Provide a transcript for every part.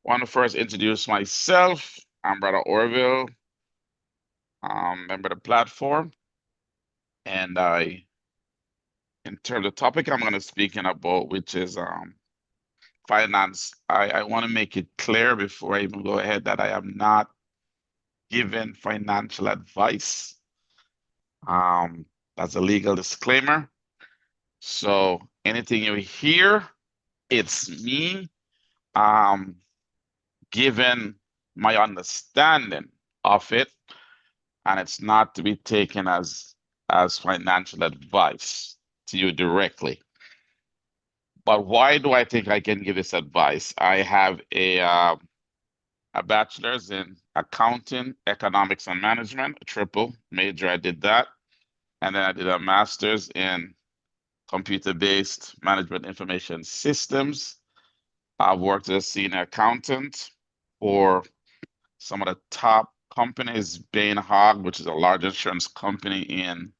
Want to first introduce myself. I'm Brother Orville, member of the platform. And in terms of topic I'm going to speaking about, which is finance, I want to make it clear before I even go ahead that I am not giving financial advice. That's a legal disclaimer. So anything you hear, it's me given my understanding of it, and it's not to be taken as financial advice to you directly. But why do I think I can give this advice? I have a bachelor's in accounting, economics, and management, a triple major. I did that, and then I did a master's in computer-based management information systems. I've worked as a senior accountant for some of the top companies, Bain Hogg, which is a large insurance company in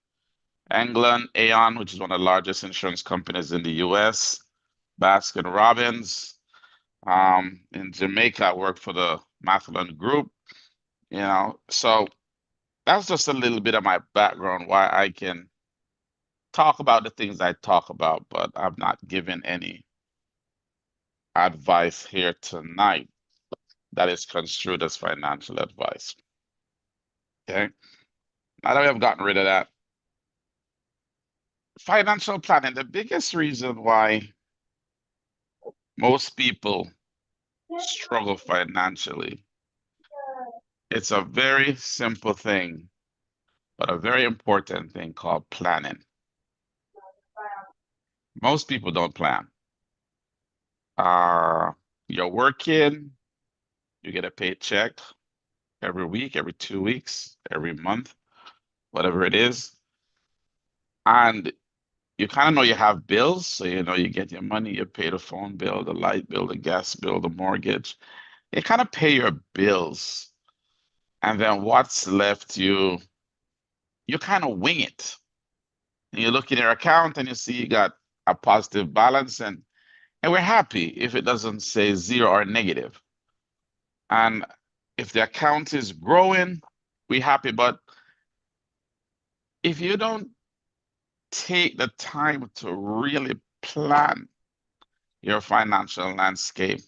England, Aon, which is one of the largest insurance companies in the US, Baskin Robbins. In Jamaica, I worked for the Mathlon Group, so that's just a little bit of my background, why I can talk about the things I talk about, but I'm not giving any advice here tonight that is construed as financial advice. Okay. Now that we have gotten rid of that, financial planning, the biggest reason why most people struggle financially, it's a very simple thing, but a very important thing called planning. Most people don't plan. You're working, you get a paycheck every week, every 2 weeks, every month, whatever it is. And you kind of know you have bills, so you know you get your money, you pay the phone bill, the light bill, the gas bill, the mortgage. You kind of pay your bills. And then what's left, you kind of wing it. And you look in your account and you see you got a positive balance, and we're happy if it doesn't say zero or negative. And if the account is growing, we're happy. But if you don't take the time to really plan your financial landscape,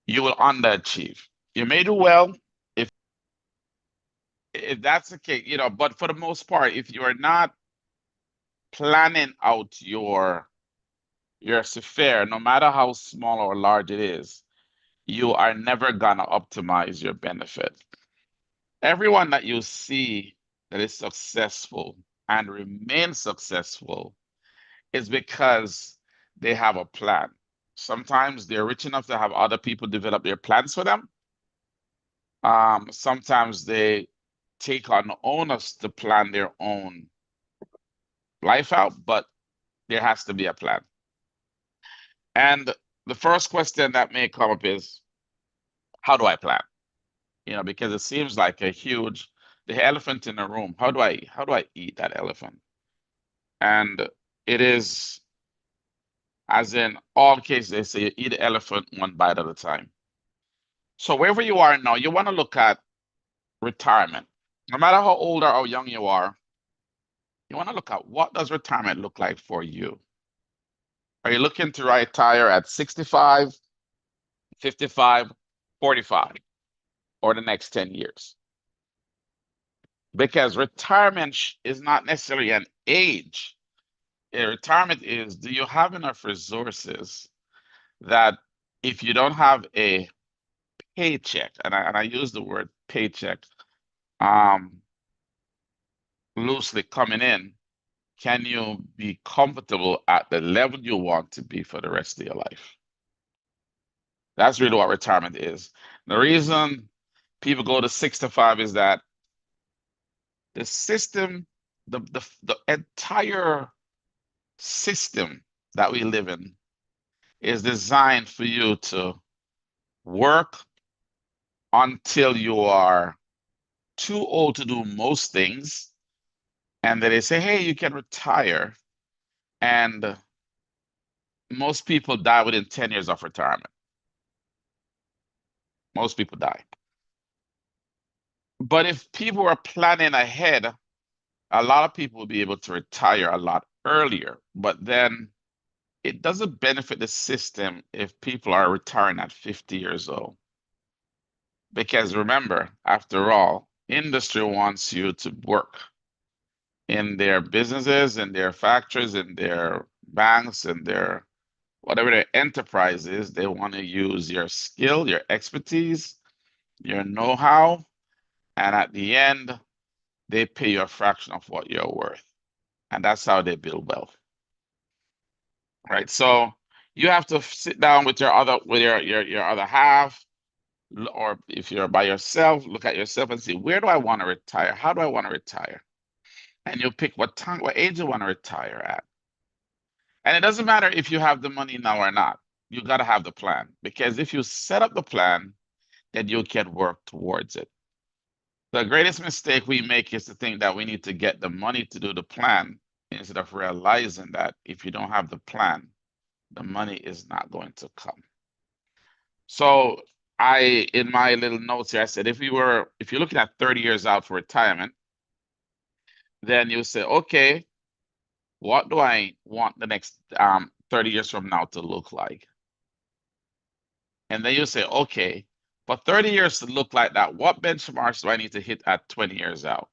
you will underachieve. You may do well if that's the case, but for the most part, if you are not planning out your affair, no matter how small or large it is, you are never gonna optimize your benefit. Everyone that you see that is successful and remains successful is because they have a plan. Sometimes they're rich enough to have other people develop their plans for them. Sometimes they take on the onus to plan their own life out, but there has to be a plan. And the first question that may come up is, how do I plan? Because it seems like the elephant in the room. How do I eat that elephant? And it is, as in all cases, they say you eat the elephant one bite at a time. So wherever you are now, you want to look at retirement. No matter how old or how young you are, you want to look at what does retirement look like for you? Are you looking to retire at 65, 55, 45, or the next 10 years? Because retirement is not necessarily an age. Retirement is, do you have enough resources that if you don't have a paycheck, and I use the word paycheck loosely coming in, can you be comfortable at the level you want to be for the rest of your life? That's really what retirement is. The reason people go to 65 is that the system, the entire system that we live in is designed for you to work until you are too old to do most things. And then they say, hey, you can retire. And most people die within 10 years of retirement. Most people die. But if people are planning ahead, a lot of people will be able to retire a lot earlier. But then it doesn't benefit the system if people are retiring at 50 years old. Because remember, after all, industry wants you to work in their businesses, in their factories, in their banks, in their whatever their enterprise is. They want to use your skill, your expertise, your know-how, and at the end, they pay you a fraction of what you're worth. And that's how they build wealth. Right. So you have to sit down with your other half, or if you're by yourself, look at yourself and see, where do I want to retire? How do I want to retire? And you pick what time, what age you want to retire at. And it doesn't matter if you have the money now or not. You got to have the plan, because if you set up the plan, then you can work towards it. The greatest mistake we make is to think that we need to get the money to do the plan, instead of realizing that if you don't have the plan, the money is not going to come. So in my little notes here, I said, if you're looking at 30 years out for retirement, then you say, okay, what do I want the next 30 years from now to look like? And then you say, okay, for 30 years to look like that, what benchmarks do I need to hit at 20 years out?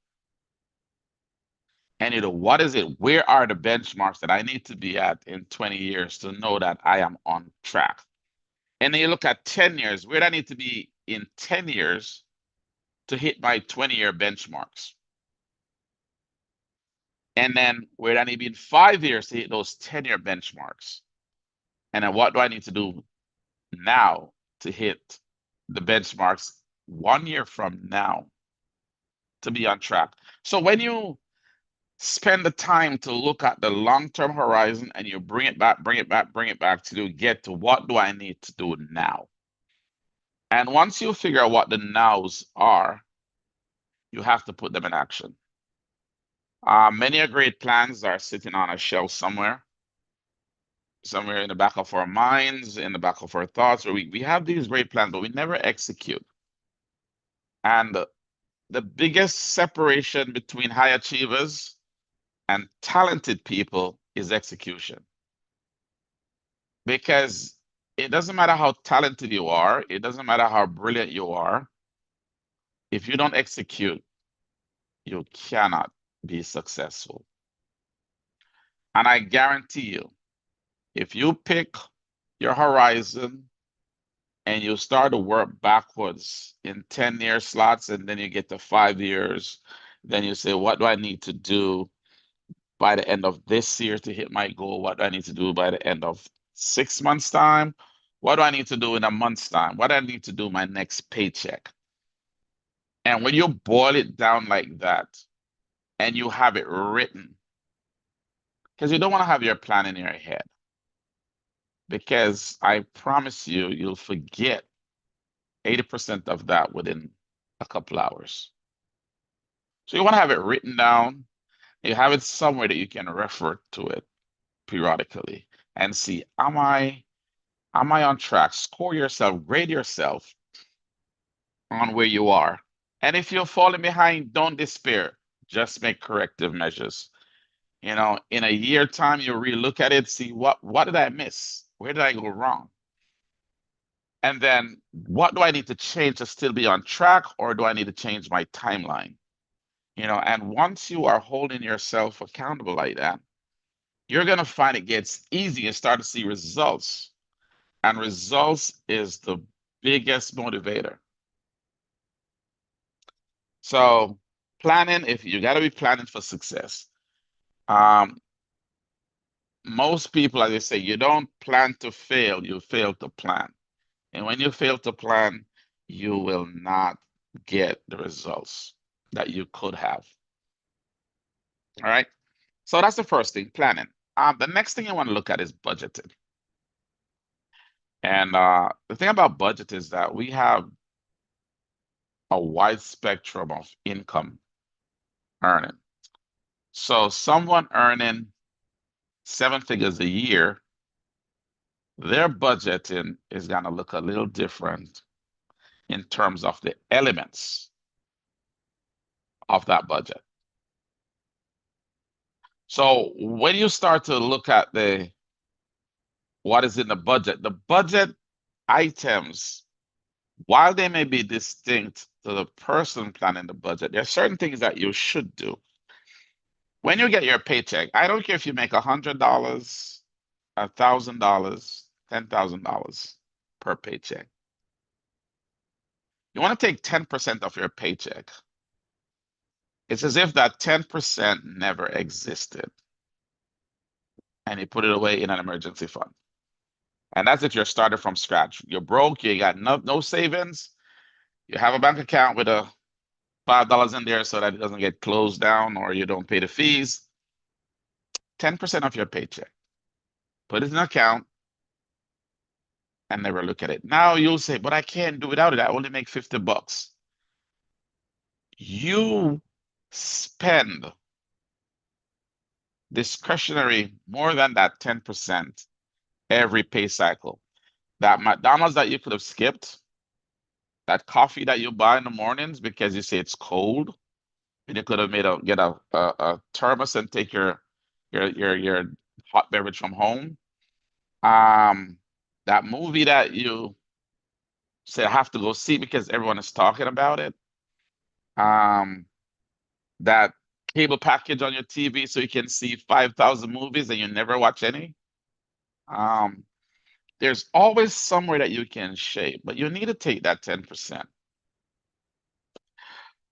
And what is it? Where are the benchmarks that I need to be at in 20 years to know that I am on track? And then you look at 10 years, where do I need to be in 10 years to hit my 20-year benchmarks? And then where do I need to be in 5 years to hit those 10-year benchmarks? And then what do I need to do now to hit the benchmarks 1 year from now to be on track? So when you spend the time to look at the long-term horizon and you bring it back to get to what do I need to do now? And once you figure out what the nows are, you have to put them in action. Many great plans are sitting on a shelf somewhere in the back of our minds, in the back of our thoughts, where we have these great plans, but we never execute. And the biggest separation between high achievers and talented people is execution. Because it doesn't matter how talented you are, it doesn't matter how brilliant you are, if you don't execute, you cannot be successful. And I guarantee you, if you pick your horizon and you start to work backwards in 10-year slots, and then you get to 5 years, then you say, what do I need to do by the end of this year to hit my goal? What do I need to do by the end of 6 months' time? What do I need to do in a month's time? What do I need to do my next paycheck? And when you boil it down like that, and you have it written, because you don't want to have your plan in your head, because I promise you, you'll forget 80% of that within a couple hours. So you want to have it written down. You have it somewhere that you can refer to it periodically and see, am I on track? Score yourself, grade yourself on where you are. And if you're falling behind, don't despair. Just make corrective measures. In a year time, you'll relook at it, see what did I miss? Where did I go wrong? And then what do I need to change to still be on track, or do I need to change my timeline? And once you are holding yourself accountable like that, you're going to find it gets easy and start to see results. And results is the biggest motivator. So planning, if you got to be planning for success. Most people, as they say, you don't plan to fail, you fail to plan. And when you fail to plan, you will not get the results that you could have. All right. So that's the first thing, planning. The next thing you want to look at is budgeting. And the thing about budget is that we have a wide spectrum of income earning. So someone earning 7 figures a year, their budgeting is going to look a little different in terms of the elements of that budget. So when you start to look at what is in the budget items, while they may be distinct to the person planning the budget, there are certain things that you should do. When you get your paycheck, I don't care if you make $100, $1,000, $10,000 per paycheck. You want to take 10% of your paycheck. It's as if that 10% never existed. And you put it away in an emergency fund. And that's if you're started from scratch. You're broke, you got no savings, you have a bank account with a $5 in there so that it doesn't get closed down or you don't pay the fees. 10% of your paycheck. Put it in an account and never look at it. Now you'll say, but I can't do without it. I only make 50 bucks. You spend discretionary more than that 10% every pay cycle. That McDonald's that you could have skipped, that coffee that you buy in the mornings because you say it's cold, and you could have get a thermos and take your hot beverage from home. That movie that you say I have to go see because everyone is talking about it. That cable package on your TV so you can see 5,000 movies and you never watch any. There's always somewhere that you can shave, but you need to take that 10%.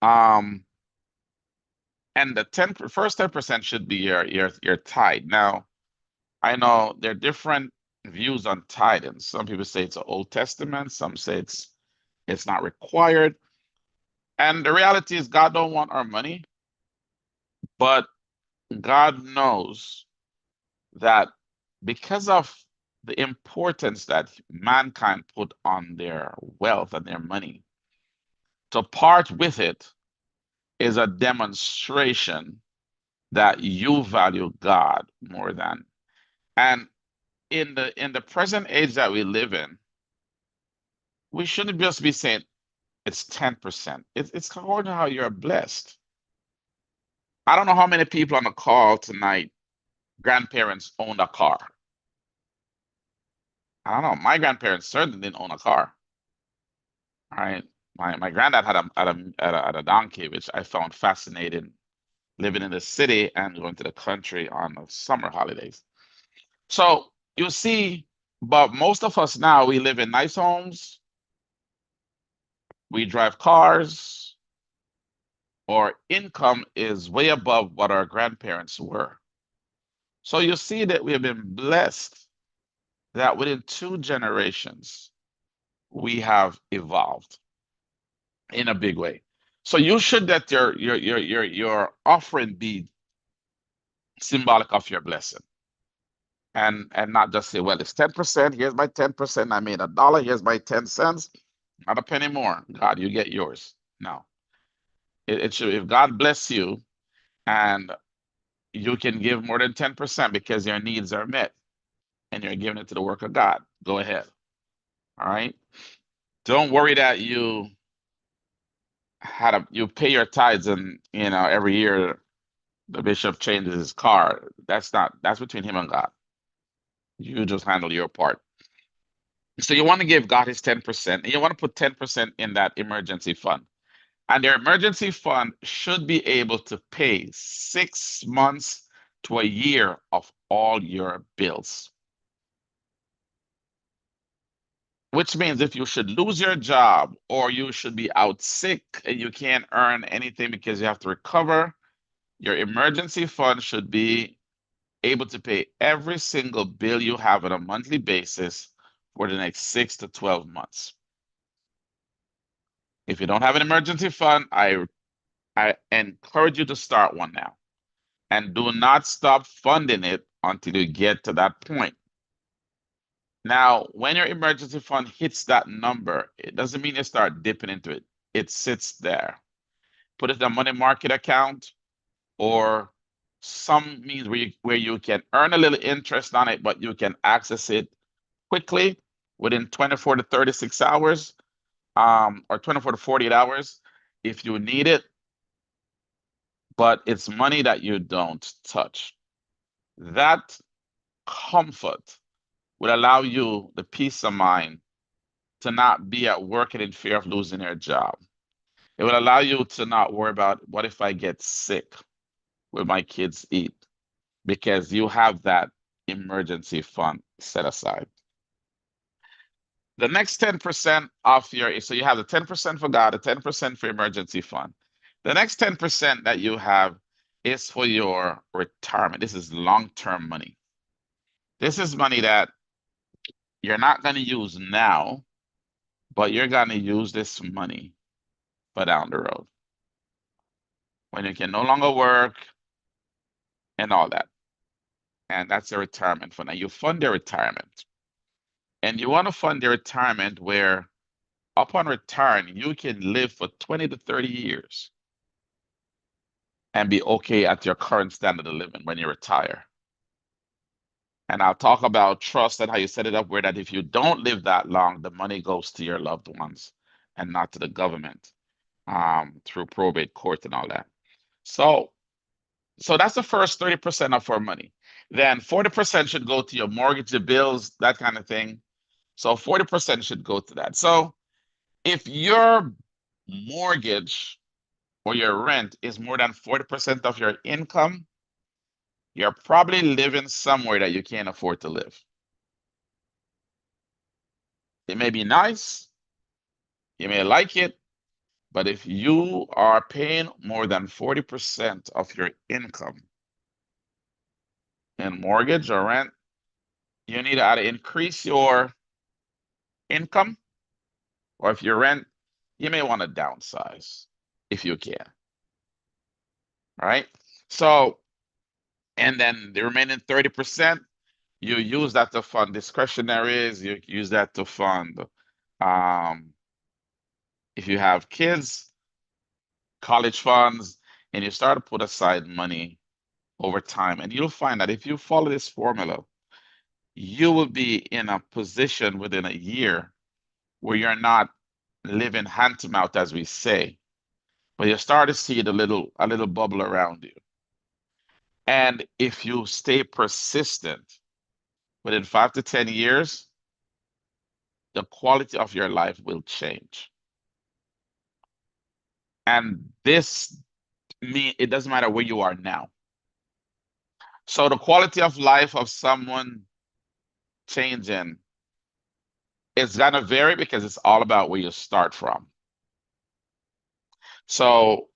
And the first 10% should be your tithe. Now, I know there are different views on tithing. Some people say it's an Old Testament, some say it's not required. And the reality is God don't want our money, but God knows that because of the importance that mankind put on their wealth and their money, to part with it is a demonstration that you value God more than. And in the present age that we live in, we shouldn't just be saying it's 10%. It's according to how you're blessed. I don't know how many people on the call tonight, grandparents owned a car. I don't know. My grandparents certainly didn't own a car. All right. My granddad had a donkey, which I found fascinating, living in the city and going to the country on the summer holidays. So you see, but most of us now, we live in nice homes, we drive cars, our income is way above what our grandparents were. So you see that we have been blessed that within 2 generations, we have evolved in a big way. So you should let your offering be symbolic of your blessing. And not just say, well, it's 10%, here's my 10%, I made $1, here's my 10 cents, not a penny more. God, you get yours. No. It should, if God bless you and you can give more than 10% because your needs are met and you're giving it to the work of God, go ahead. All right. Don't worry that you pay your tithes and every year the bishop changes his car. That's between him and God. You just handle your part. So you want to give God his 10%, and you want to put 10% in that emergency fund. And your emergency fund should be able to pay 6 months to a year of all your bills. Which means if you should lose your job or you should be out sick and you can't earn anything because you have to recover, your emergency fund should be able to pay every single bill you have on a monthly basis for the next 6 to 12 months. If you don't have an emergency fund, I encourage you to start one now. And do not stop funding it until you get to that point. Now, when your emergency fund hits that number, it doesn't mean you start dipping into it. It sits there. Put it in a money market account or some means where you can earn a little interest on it, but you can access it quickly within 24 to 36 hours. or 24 to 48 hours if you need it, but it's money that you don't touch. That comfort will allow you the peace of mind to not be at work and in fear of losing your job. It will allow you to not worry about what if I get sick, will my kids eat? Because you have that emergency fund set aside. The next 10% of your, so you have the 10% for God, the 10% for emergency fund. The next 10% that you have is for your retirement. This is long-term money. This is money that you're not going to use now, but you're going to use this money for down the road when you can no longer work and all that. And that's a retirement fund. And you fund your retirement. And you want to fund your retirement where upon return, you can live for 20 to 30 years and be okay at your current standard of living when you retire. And I'll talk about trust and how you set it up where that if you don't live that long, the money goes to your loved ones and not to the government through probate court and all that. So that's the first 30% of our money. Then 40% should go to your mortgage, your bills, that kind of thing. So 40% should go to that. So if your mortgage or your rent is more than 40% of your income, you're probably living somewhere that you can't afford to live. It may be nice, you may like it, but if you are paying more than 40% of your income in mortgage or rent, you need to either increase your income, or if you rent, you may want to downsize if you can. All right. So, and then the remaining 30%, you use that to fund discretionaries, you use that to fund if you have kids, college funds, and you start to put aside money over time. And you'll find that if you follow this formula, you will be in a position within a year where you're not living hand to mouth, as we say, but you start to see a little bubble around you. And if you stay persistent, within 5 to 10 years, the quality of your life will change. And this means it doesn't matter where you are now. So the quality of life of someone changing is gonna vary because it's all about where you start from. So,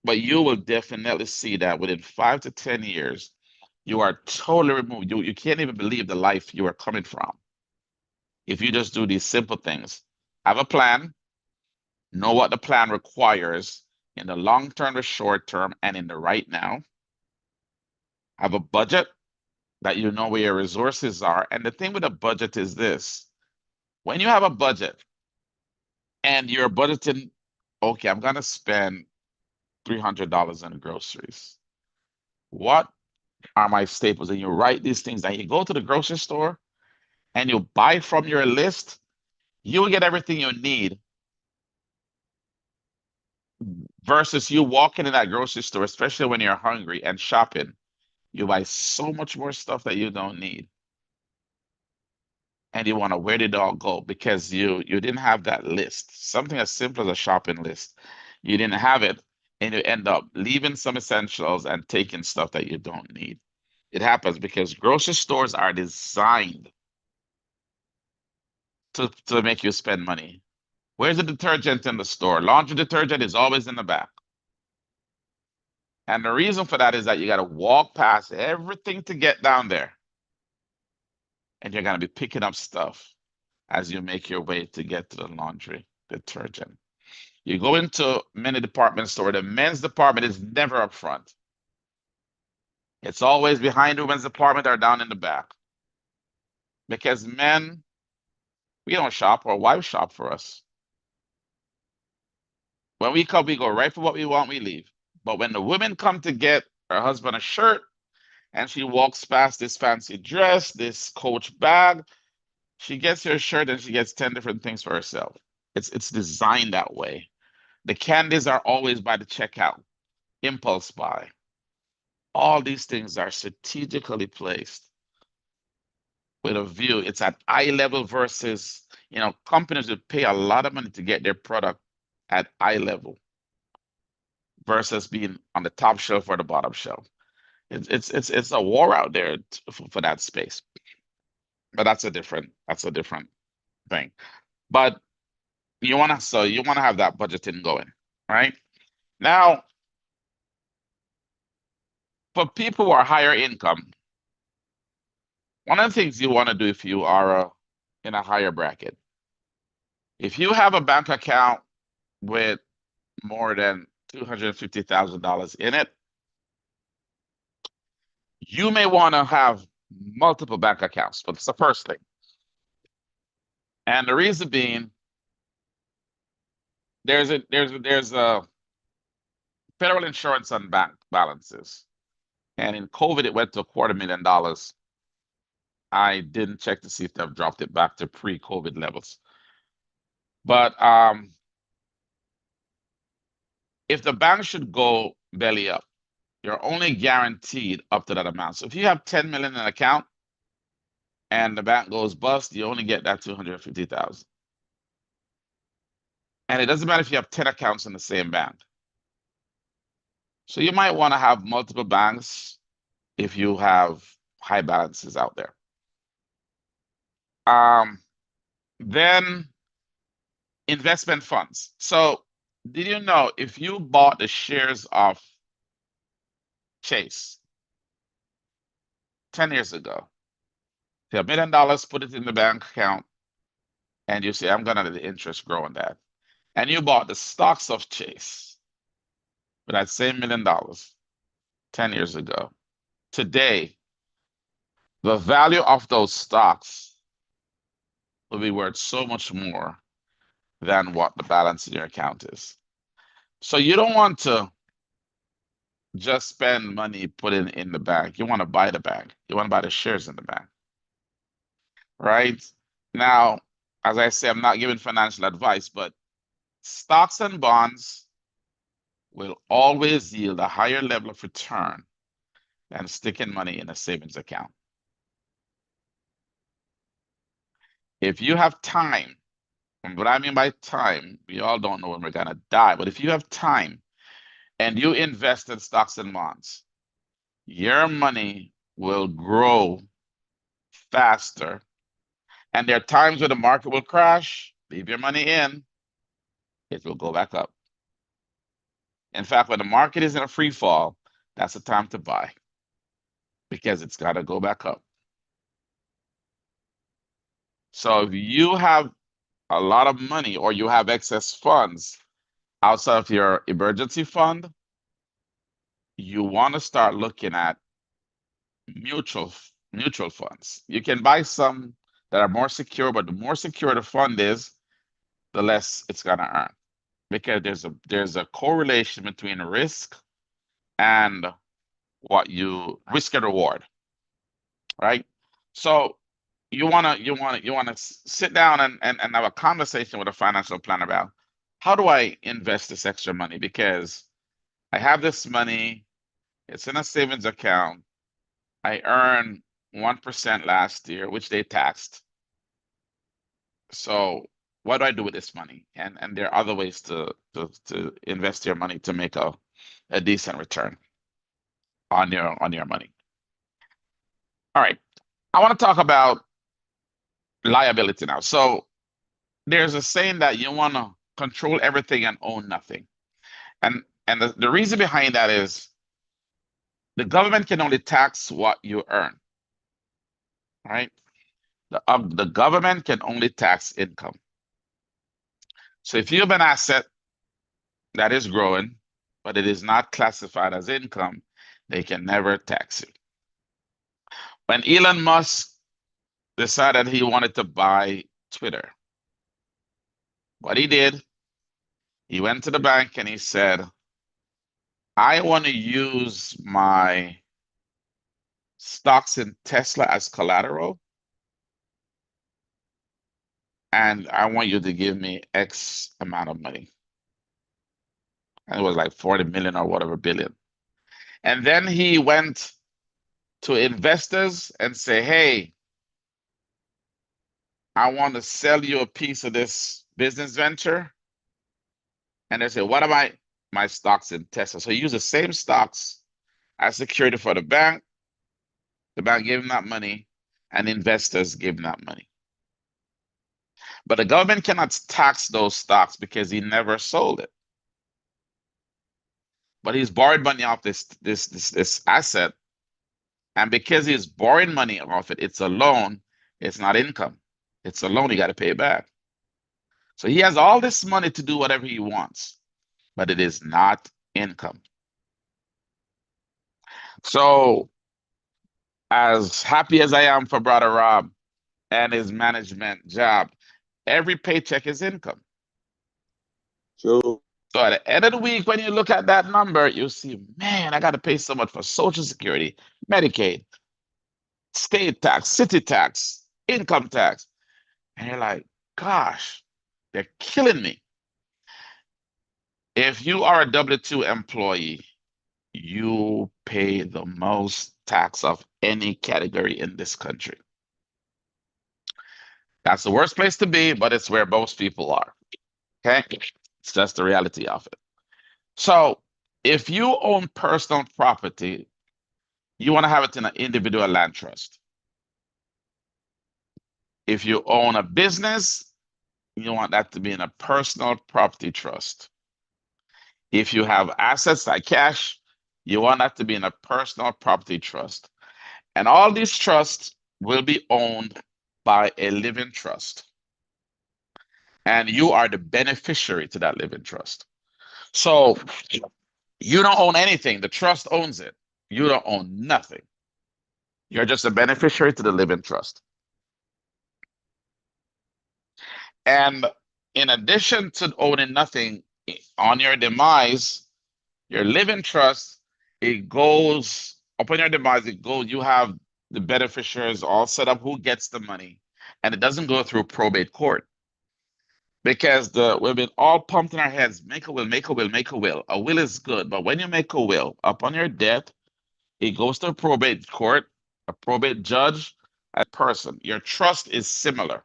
but you will definitely see that within 5 to 10 years, you are totally removed. You can't even believe the life you are coming from. If you just do these simple things, have a plan, know what the plan requires in the long term, the short term, and in the right now. Have a budget that you know where your resources are. And the thing with a budget is this: when you have a budget and you're budgeting, okay, I'm gonna spend $300 on groceries. What are my staples? And you write these things down. You go to the grocery store and you buy from your list, you will get everything you need versus you walking in that grocery store, especially when you're hungry and shopping. You buy so much more stuff that you don't need. And you wonder, where did it all go? Because you didn't have that list. Something as simple as a shopping list. You didn't have it, and you end up leaving some essentials and taking stuff that you don't need. It happens because grocery stores are designed to make you spend money. Where's the detergent in the store? Laundry detergent is always in the back. And the reason for that is that you got to walk past everything to get down there. And you're going to be picking up stuff as you make your way to get to the laundry detergent. You go into many department stores, the men's department is never up front. It's always behind the women's department or down in the back. Because men, we don't shop, or wives shop for us. When we come, we go right for what we want, we leave. But when the women come to get her husband a shirt, and she walks past this fancy dress, this Coach bag, she gets her shirt and she gets 10 different things for herself. It's designed that way. The candies are always by the checkout, impulse buy. All these things are strategically placed with a view. It's at eye level versus, companies would pay a lot of money to get their product at eye level versus being on the top shelf or the bottom shelf. It's a war out there for that space. But that's a different thing. But you wanna have that budgeting going, right? Now, for people who are higher income, one of the things you want to do if you are in a higher bracket, if you have a bank account with more than $250,000 in it, you may want to have multiple bank accounts, but it's the first thing. And the reason being, there's a federal insurance on bank balances. And in COVID, it went to $250,000. I didn't check to see if they've dropped it back to pre-COVID levels. But if the bank should go belly up, you're only guaranteed up to that amount. So if you have 10 million in an account and the bank goes bust, you only get that 250,000. And it doesn't matter if you have 10 accounts in the same bank. So you might want to have multiple banks if you have high balances out there. Then investment funds. So did you know if you bought the shares of Chase 10 years ago, if you have $1 million, put it in the bank account, and you say, I'm gonna let the interest grow on that. And you bought the stocks of Chase for that same $1 million 10 years ago. Today, the value of those stocks will be worth so much more than what the balance in your account is. So you don't want to just spend money put in the bank. You want to buy the bank. You want to buy the shares in the bank, right? Now, as I say, I'm not giving financial advice, but stocks and bonds will always yield a higher level of return than sticking money in a savings account. If you have time, and what I mean by time, we all don't know when we're gonna die, but if you have time and you invest in stocks and bonds, your money will grow faster. And there are times where the market will crash, leave your money in, it will go back up. In fact, when the market is in a free fall, that's the time to buy because it's got to go back up. So if you have a lot of money or you have excess funds outside of your emergency fund, you want to start looking at mutual funds. You can buy some that are more secure, but the more secure the fund is, the less it's going to earn, because there's a correlation between risk and risk and reward, right? So you wanna sit down and have a conversation with a financial planner about, how do I invest this extra money? Because I have this money, it's in a savings account. I earned 1% last year, which they taxed. So what do I do with this money? And there are other ways to invest your money to make a decent return on your money. All right, I want to talk about liability now. So there's a saying that you want to control everything and own nothing. And the reason behind that is the government can only tax what you earn, right? The government can only tax income. So if you have an asset that is growing, but it is not classified as income, they can never tax it. When Elon Musk decided he wanted to buy Twitter, what he did, he went to the bank and he said, I want to use my stocks in Tesla as collateral, and I want you to give me X amount of money. And it was like 40 million or whatever billion. And then he went to investors and say, hey, I want to sell you a piece of this business venture. And they say, what am my stocks in Tesla? So he used the same stocks as security for the bank. The bank gave him that money, and investors gave him that money. But the government cannot tax those stocks because he never sold it. But he's borrowed money off this asset, and because he's borrowing money off it, it's a loan. It's not income. It's a loan. You got to pay it back. So he has all this money to do whatever he wants, but it is not income. So as happy as I am for Brother Rob and his management job, every paycheck is income. True. So at the end of the week, when you look at that number, you see, man, I got to pay so much for Social Security, Medicaid, state tax, city tax, income tax. And you're like, gosh, they're killing me. If you are a W-2 employee, you pay the most tax of any category in this country. That's the worst place to be, but it's where most people are. Okay? It's just the reality of it. So if you own personal property, you want to have it in an individual land trust. If you own a business, you want that to be in a personal property trust. If you have assets like cash, you want that to be in a personal property trust. And all these trusts will be owned by a living trust. And you are the beneficiary to that living trust. So you don't own anything, the trust owns it. You don't own nothing. You're just a beneficiary to the living trust. And in addition to owning nothing, on your demise, your living trust, it goes upon your demise, you have the beneficiaries all set up who gets the money, and it doesn't go through probate court. Because we've been all pumped in our heads, make a will, make a will, make a will. A will is good, but when you make a will, upon your death, it goes to a probate court, a probate judge, a person. Your trust is similar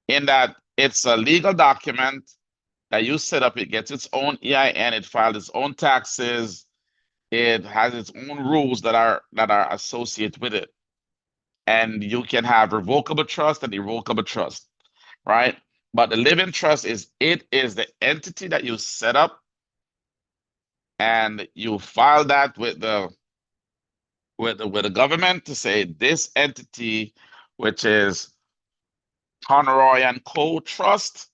in that it's a legal document that you set up. It gets its own EIN, it files its own taxes, it has its own rules that are associated with it. And you can have revocable trust and irrevocable trust, right? But the living trust is the entity that you set up, and you file that with the government to say this entity, which is Conroy and Co. Trust,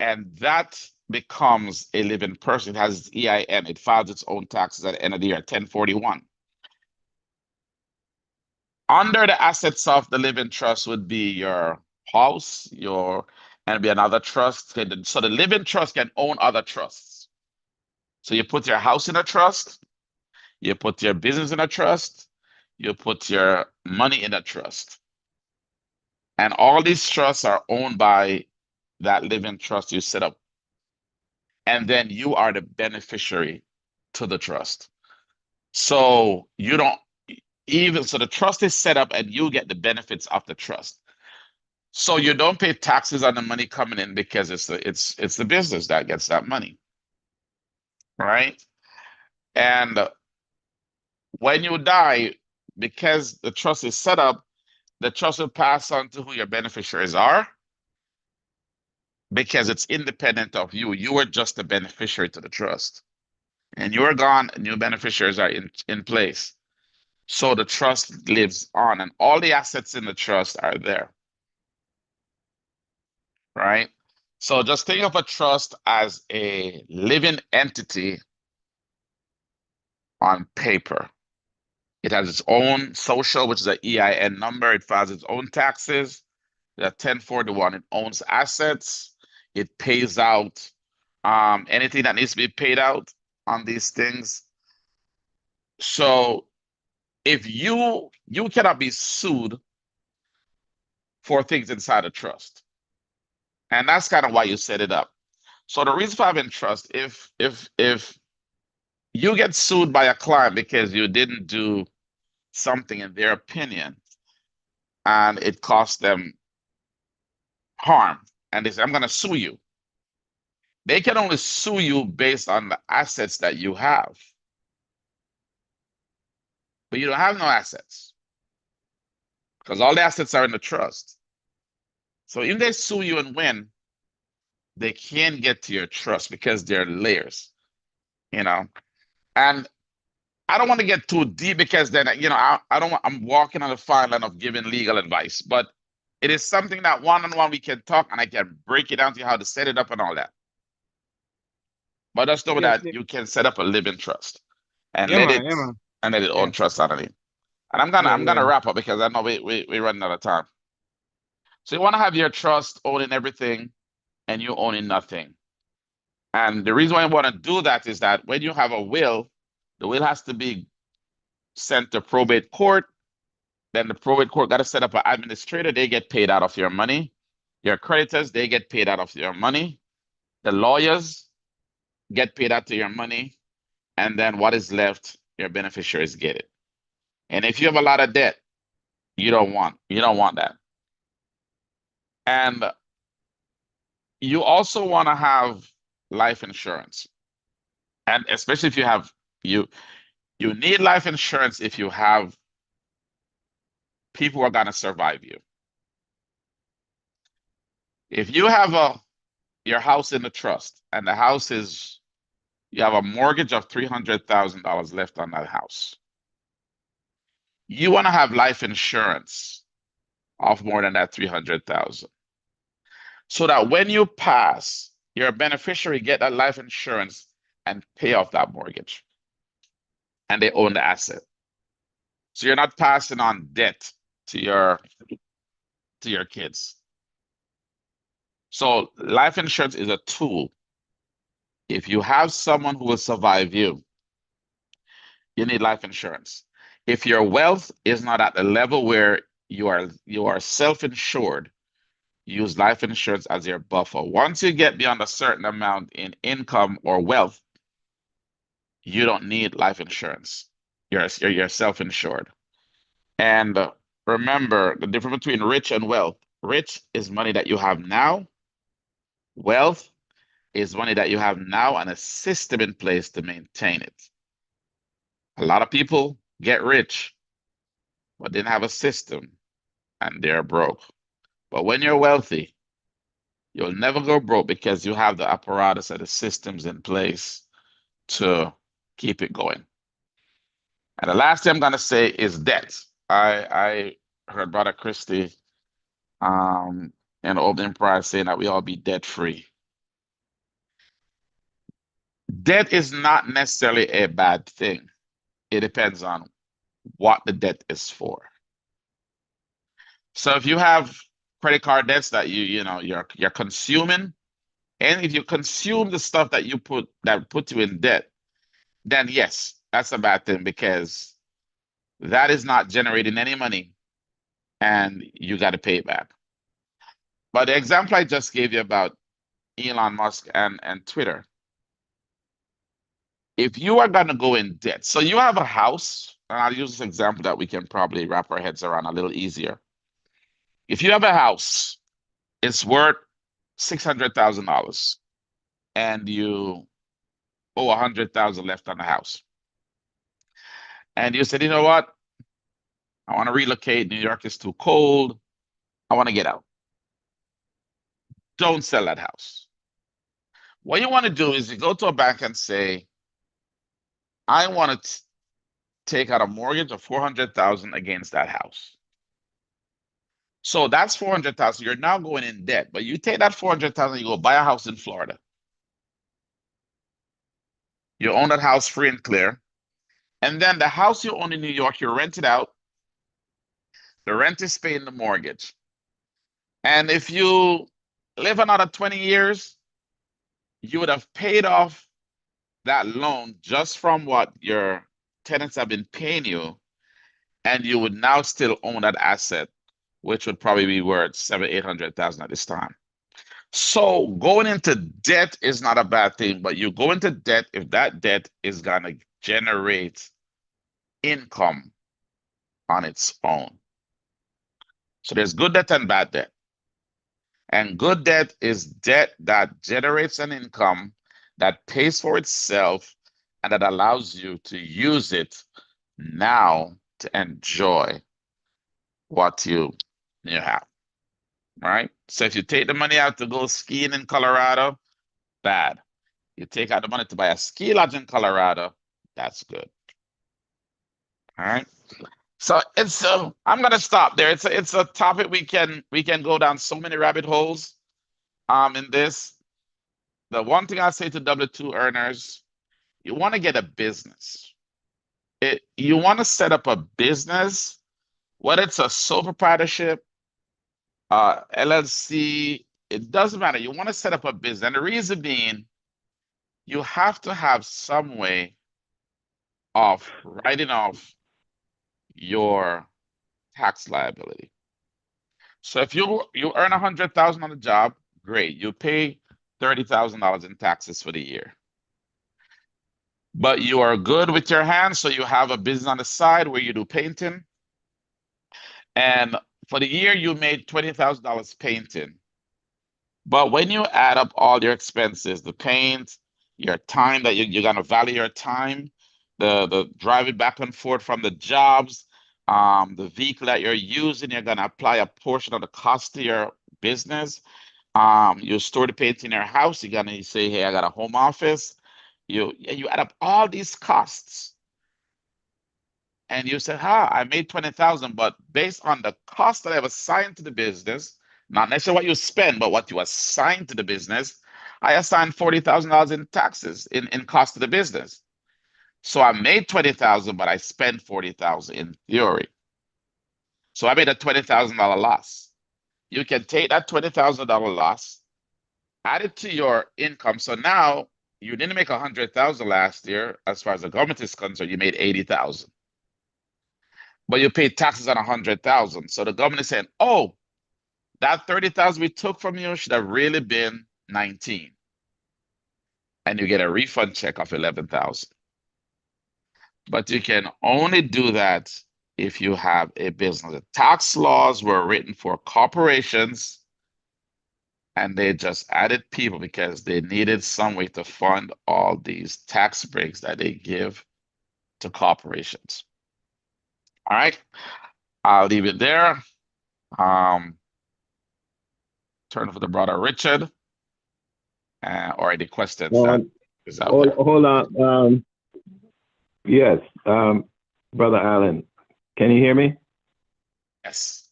and that becomes a living person. It has its EIN. It files its own taxes at the end of the year, 1041. Under the assets of the living trust would be your house, and be another trust. So the living trust can own other trusts. So you put your house in a trust, you put your business in a trust, you put your money in a trust. And all these trusts are owned by that living trust you set up. And then you are the beneficiary to the trust. So you don't so the trust is set up and you get the benefits of the trust. So you don't pay taxes on the money coming in because it's the business that gets that money, right? And when you die, because the trust is set up, the trust will pass on to who your beneficiaries are because it's independent of you. You are just a beneficiary to the trust. And you're gone, new beneficiaries are in place. So the trust lives on, and all the assets in the trust are there, right? So just think of a trust as a living entity on paper. It has its own social, which is an EIN number. It files its own taxes. The 1041, it owns assets. It pays out anything that needs to be paid out on these things. So if you cannot be sued for things inside a trust. And that's kind of why you set it up. So the reason for having trust, if you get sued by a client because you didn't do something in their opinion and it cost them harm, and they say, I'm going to sue you. They can only sue you based on the assets that you have. But you don't have no assets because all the assets are in the trust. So if they sue you and win, they can't get to your trust because they're layers, you know. And I don't want to get too deep because then, I don't want, I'm walking on the fine line of giving legal advice, but it is something that one-on-one we can talk and I can break it down to you how to set it up and all that. But just know Yes, that you can set up a living trust and yeah, man, yeah, man. let it own Yeah, trust underneath. And yeah, I'm gonna yeah. wrap up because I know we running out of time. So you want to have your trust owning everything and you owning nothing. And the reason why you want to do that is that when you have a will, the will has to be sent to probate court. Then the probate court got to set up an administrator. They get paid out of your money. Your creditors, they get paid out of your money. The lawyers get paid out to your money. And then what is left, your beneficiaries get it. And if you have a lot of debt, you don't want that. And you also want to have life insurance. And especially if you have you need life insurance if you have people who are going to survive you. If you have your house in the trust and the house is you have a mortgage of $300,000 left on that house, you want to have life insurance of more than that 300,000 so that when you pass, your beneficiary get that life insurance and pay off that mortgage and they own the asset. So you're not passing on debt to your kids. So life insurance is a tool. If you have someone who will survive you, you need life insurance. If your wealth is not at the level where you are self-insured, use life insurance as your buffer. Once you get beyond a certain amount in income or wealth, you don't need life insurance. You're self-insured. And remember the difference between rich and wealth. Rich is money that you have now. Wealth is money that you have now and a system in place to maintain it. A lot of people get rich, but didn't have a system and they're broke. But when you're wealthy, you'll never go broke because you have the apparatus and the systems in place to keep it going. And the last thing I'm going to say is debt. I heard Brother Christie in the opening prayer saying that we all be debt free. Debt is not necessarily a bad thing. It depends on what the debt is for. So if you have credit card debts that you're consuming, and if you consume the stuff that put you in debt, then yes, that's a bad thing because that is not generating any money and you got to pay it back. But the example I just gave you about Elon Musk and Twitter, if you are going to go in debt, so you have a house, and I'll use this example that we can probably wrap our heads around a little easier. If you have a house, it's worth $600,000 and you owe 100,000 left on the house. And you said, you know what? I want to relocate. New York is too cold. I want to get out. Don't sell that house. What you want to do is you go to a bank and say, I want to take out a mortgage of 400,000 against that house. So that's 400,000. You're now going in debt, but you take that 400,000, you go buy a house in Florida. You own that house free and clear. And then the house you own in New York, you rent it out. The rent is paying the mortgage. And if you live another 20 years, you would have paid off that loan just from what your tenants have been paying you, and you would now still own that asset which would probably be worth 700,000, 800,000 at this time. So going into debt is not a bad thing, but you go into debt if that debt is gonna generate income on its own. So there's good debt and bad debt. And good debt is debt that generates an income that pays for itself and that allows you to use it now to enjoy what you have. Right? So if you take the money out to go skiing in Colorado, bad. You take out the money to buy a ski lodge in Colorado, that's good. All right. So I'm gonna stop there. It's a topic we can go down so many rabbit holes in this. The one thing I say to W-2 earners, you want to get a business. You want to set up a business, whether it's a sole proprietorship, LLC, it doesn't matter. You want to set up a business. And the reason being, you have to have some way of writing off your tax liability. So if you earn 100,000 on the job, great. You pay $30,000 in taxes for the year. But you are good with your hands, so you have a business on the side where you do painting. And for the year, you made $20,000 painting. But when you add up all your expenses, the paint, your time that you're gonna value your time, the driving back and forth from the jobs, the vehicle that you're using, you're gonna apply a portion of the cost to your business. You store the paint in your house, you're gonna say, hey, I got a home office. You add up all these costs and you say, I made 20,000, but based on the cost that I've assigned to the business, not necessarily what you spend, but what you assign to the business, I assigned $40,000 in taxes in cost of the business. So I made 20,000, but I spent 40,000 in theory. So I made a $20,000 loss. You can take that $20,000 loss, add it to your income. So now you didn't make 100,000 last year. As far as the government is concerned, you made 80,000. But you paid taxes on 100,000. So the government is saying, oh, that 30,000 we took from you should have really been 19. And you get a refund check of 11,000. But you can only do that if you have a business. The tax laws were written for corporations and they just added people because they needed some way to fund all these tax breaks that they give to corporations. All right, I'll leave it there. Turn for the brother Ruchard, or any questions that is out there. Hold on. Yes, Brother Allen, can you hear me? Yes.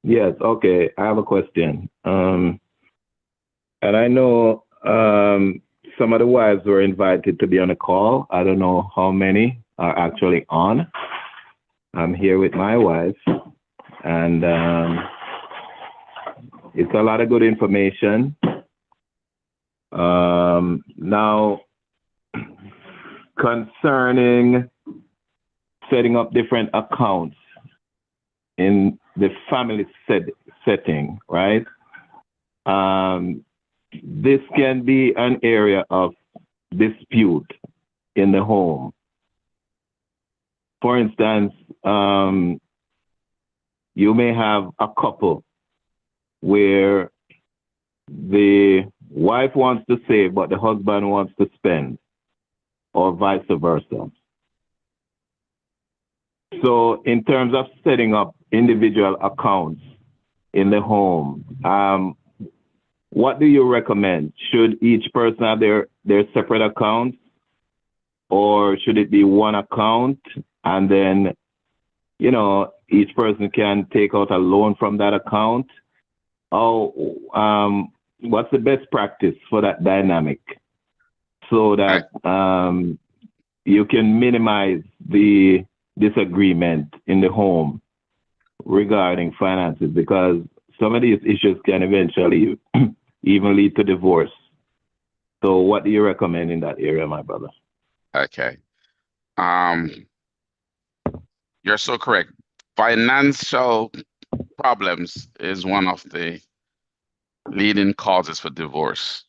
Yes, okay. I have a question. And I know some of the wives were invited to be on a call. I don't know how many are actually on. I'm here with my wife, and it's a lot of good information. Now, concerning setting up different accounts in the family setting, right? This can be an area of dispute in the home. For instance, you may have a couple where the wife wants to save, but the husband wants to spend, or vice versa. So in terms of setting up individual accounts in the home, what do you recommend? Should each person have their separate accounts, or should it be one account and then, you know, each person can take out a loan from that account? What's the best practice for that dynamic so that you can minimize the disagreement in the home regarding finances? Because some of these issues can eventually even lead to divorce. So what do you recommend in that area, my brother? Okay. You're so correct. Financial problems is one of the leading causes for divorce.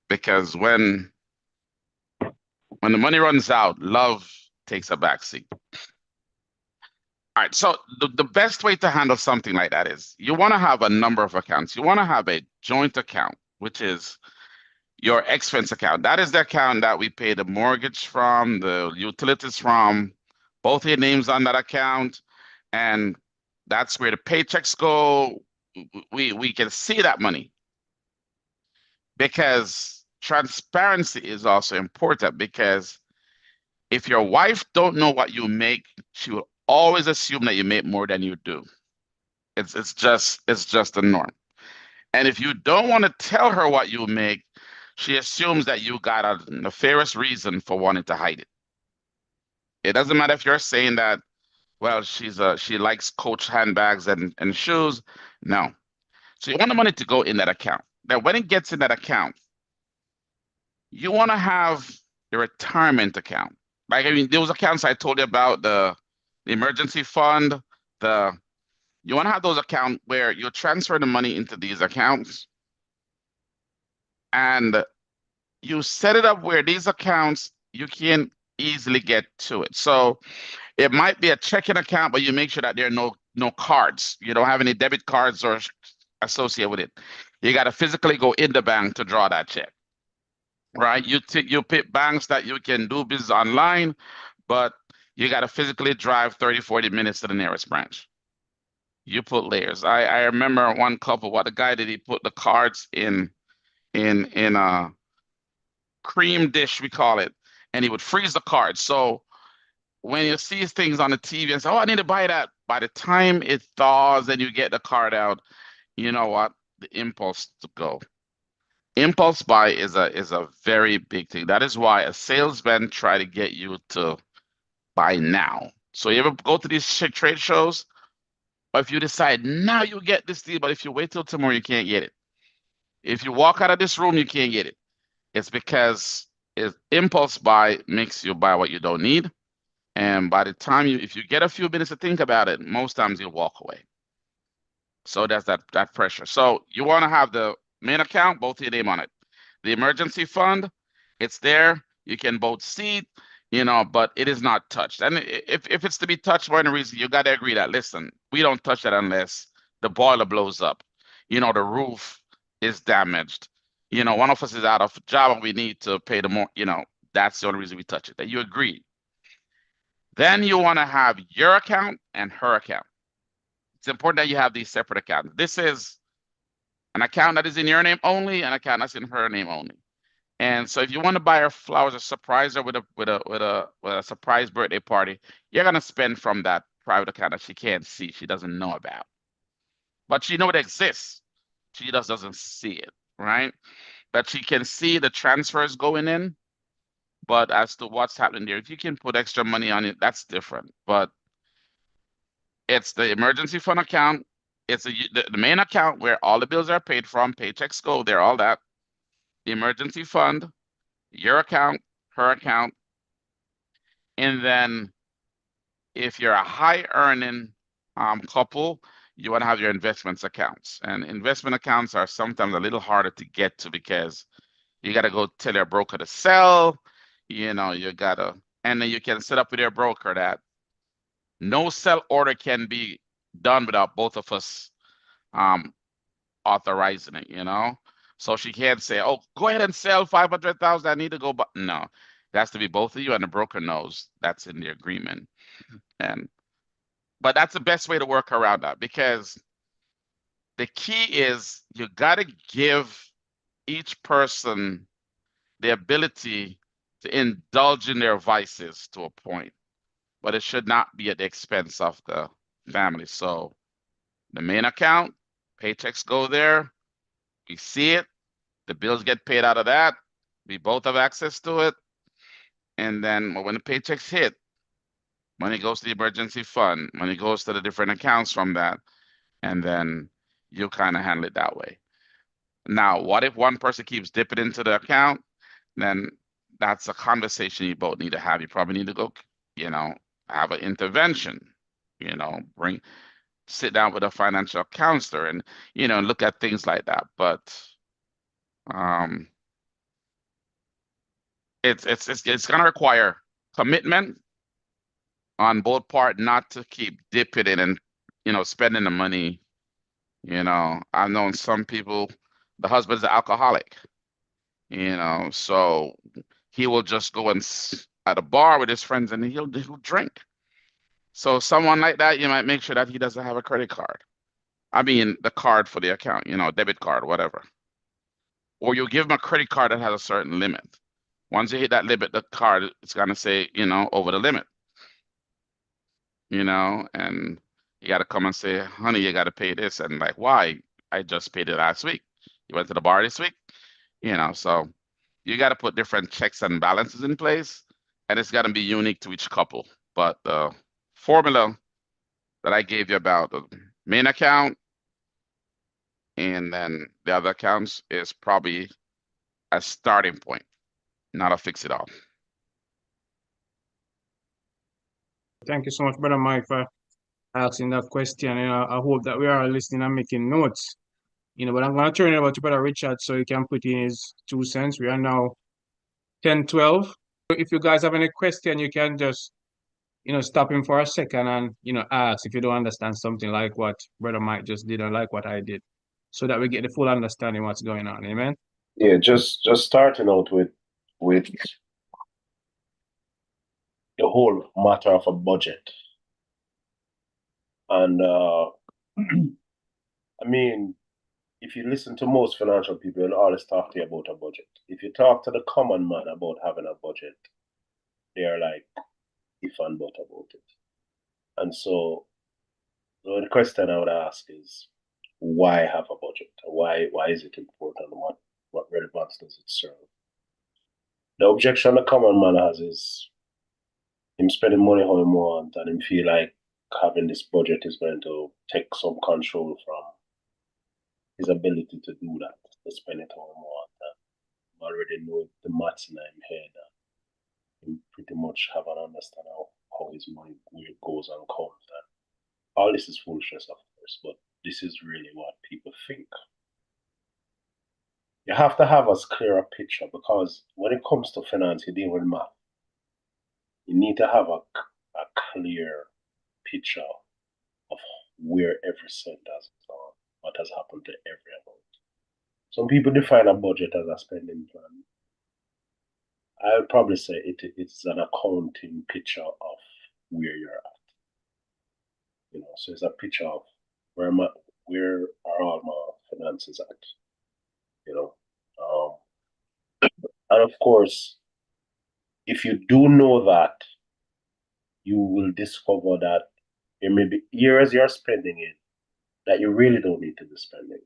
Because when the money runs out, love takes a backseat. All right, so the best way to handle something like that is you want to have a number of accounts. You want to have a joint account, which is your expense account. That is the account that we pay the mortgage from, the utilities from, both your names on that account, and that's where the paychecks go. We can see that money because transparency is also important because if your wife don't know what you make, she will always assume that you make more than you do. It's just a norm. And if you don't want to tell her what you make, she assumes that you got a nefarious reason for wanting to hide it. It doesn't matter if you're saying that, well, she likes Coach handbags and shoes. No. So you want the money to go in that account. Now, when it gets in that account, you want to have the retirement account. Like, I mean, those accounts I told you about, the emergency fund, you want to have those accounts where you transfer the money into these accounts and you set it up where these accounts you can easily get to it. So it might be a checking account, but you make sure that there are no cards. You don't have any debit cards or associated with it. You got to physically go in the bank to draw that check, right? You pick banks that you can do business online, but you got to physically drive 30, 40 minutes to the nearest branch. You put layers. I remember one couple, what the guy did, he put the cards in a cream dish, we call it, and he would freeze the cards. So when you see things on the TV and say, "Oh, I need to buy that," by the time it thaws and you get the card out, you know what? The impulse to go. Impulse buy is a very big thing. That is why a salesman try to get you to buy now. So you ever go to these trade shows, or if you decide now you get this deal, but if you wait till tomorrow, you can't get it. If you walk out of this room, you can't get it. It's because impulse buy makes you buy what you don't need. And by the time if you get a few minutes to think about it, most times you'll walk away. So that's that pressure. So you want to have the main account, both your name on it. The emergency fund, it's there. You can both see it, but it is not touched. And if it's to be touched for any reason, you got to agree that, listen, we don't touch that unless the boiler blows up. The roof is damaged. One of us is out of job and we need to pay the more, that's the only reason we touch it. That you agree. Then you want to have your account and her account. It's important that you have these separate accounts. This is an account that is in your name only, an account that's in her name only. And so if you want to buy her flowers or surprise her with a surprise birthday party, you're gonna spend from that private account that she can't see, she doesn't know about. But she know it exists. She just doesn't see it, right? But she can see the transfers going in. But as to what's happening there, if you can put extra money on it, that's different. But it's the emergency fund account. It's the main account where all the bills are paid from, paychecks go there, all that. The emergency fund, your account, her account. And then if you're a high earning couple, you want to have your investments accounts. And investment accounts are sometimes a little harder to get to because you got to go tell your broker to sell. And then you can set up with your broker that no sell order can be done without both of us authorizing it. So she can't say, "Oh, go ahead and sell 500,000. I need to go," but no, it has to be both of you, and the broker knows that's in the agreement. But that's the best way to work around that because the key is you got to give each person the ability to indulge in their vices to a point, but it should not be at the expense of the family. So the main account, paychecks go there, we see it, the bills get paid out of that, we both have access to it, and then when the paychecks hit, money goes to the emergency fund, money goes to the different accounts from that, and then you kind of handle it that way. Now, what if one person keeps dipping into the account? Then that's a conversation you both need to have. You probably need to go, have an intervention, sit down with a financial counselor and, look at things like that. But it's gonna require commitment on both part not to keep dipping in and, spending the money. I've known some people, the husband's an alcoholic, so he will just go at a bar with his friends and he'll drink. So someone like that, you might make sure that he doesn't have a credit card. I mean, the card for the account, debit card, whatever. Or you'll give him a credit card that has a certain limit. Once you hit that limit, the card it's gonna say, over the limit. And you got to come and say, honey, you got to pay this. And like, why? I just paid it last week. You went to the bar this week, so you got to put different checks and balances in place, and it's got to be unique to each couple. But the formula that I gave you about the main account and then the other accounts is probably a starting point, not a fix it all. Thank you so much, Brother Mike, for asking that question. I hope that we are listening and making notes. But I'm going to turn it over to Brother Ruchard so he can put in his 2 cents. We are now 10:12. If you guys have any question, you can just, stop him for a second and, ask if you don't understand something like what Brother Mike just did or like what I did, so that we get the full understanding what's going on. Amen. Yeah, just starting out with the whole matter of a budget. And I mean, if you listen to most financial people, they'll always talk to you about a budget. If you talk to the common man about having a budget, they are like if and but about it. And so the question I would ask is, why have a budget? Why is it important? What relevance does it serve? The objection the common man has is him spending money how he wants, and him feel like having this budget is going to take some control from his ability to do that, to spend it how he wants. I already know the maths in his head, and he pretty much have an understanding of how his money where it goes and comes. And all this is foolishness, of course, but this is really what people think. You have to have as clear a picture, because when it comes to finance, you deal with math. You need to have a clear picture of where every cent has gone, what has happened to every amount. Some people define a budget as a spending plan. I would probably say it's an accounting picture of where you're at. So it's a picture of where are all my finances at. And of course, if you do know that, you will discover that there may be years you're spending it that you really don't need to be spending.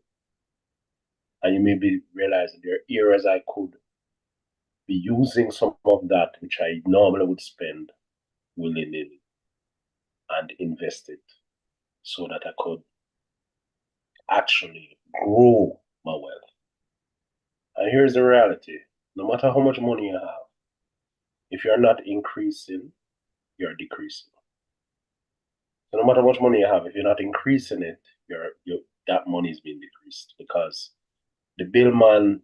And you may be realizing there are areas I could be using some of that which I normally would spend willy-nilly and invest it so that I could actually grow my wealth. And here's the reality. No matter how much money you have, if you're not increasing, you're decreasing. So no matter how much money you have, if you're not increasing it, that money is being decreased, because the bill man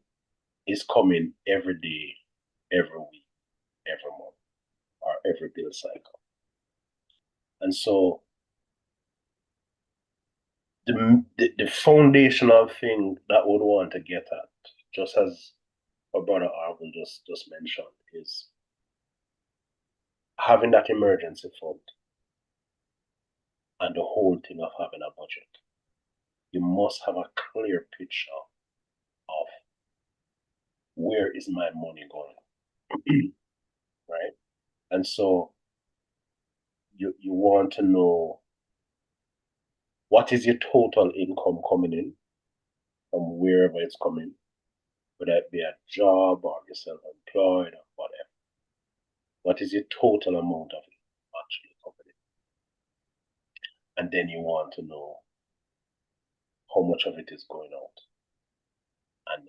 is coming every day, every week, every month, or every bill cycle. And so the foundational thing that we would want to get at, just as our brother Orville just mentioned, is having that emergency fund and the whole thing of having a budget. You must have a clear picture of where is my money going, right? And so you want to know what is your total income coming in from wherever it's coming, whether it be a job or you're self-employed or whatever. What is your total amount of it actually coming in? And then you want to know how much of it is going out. And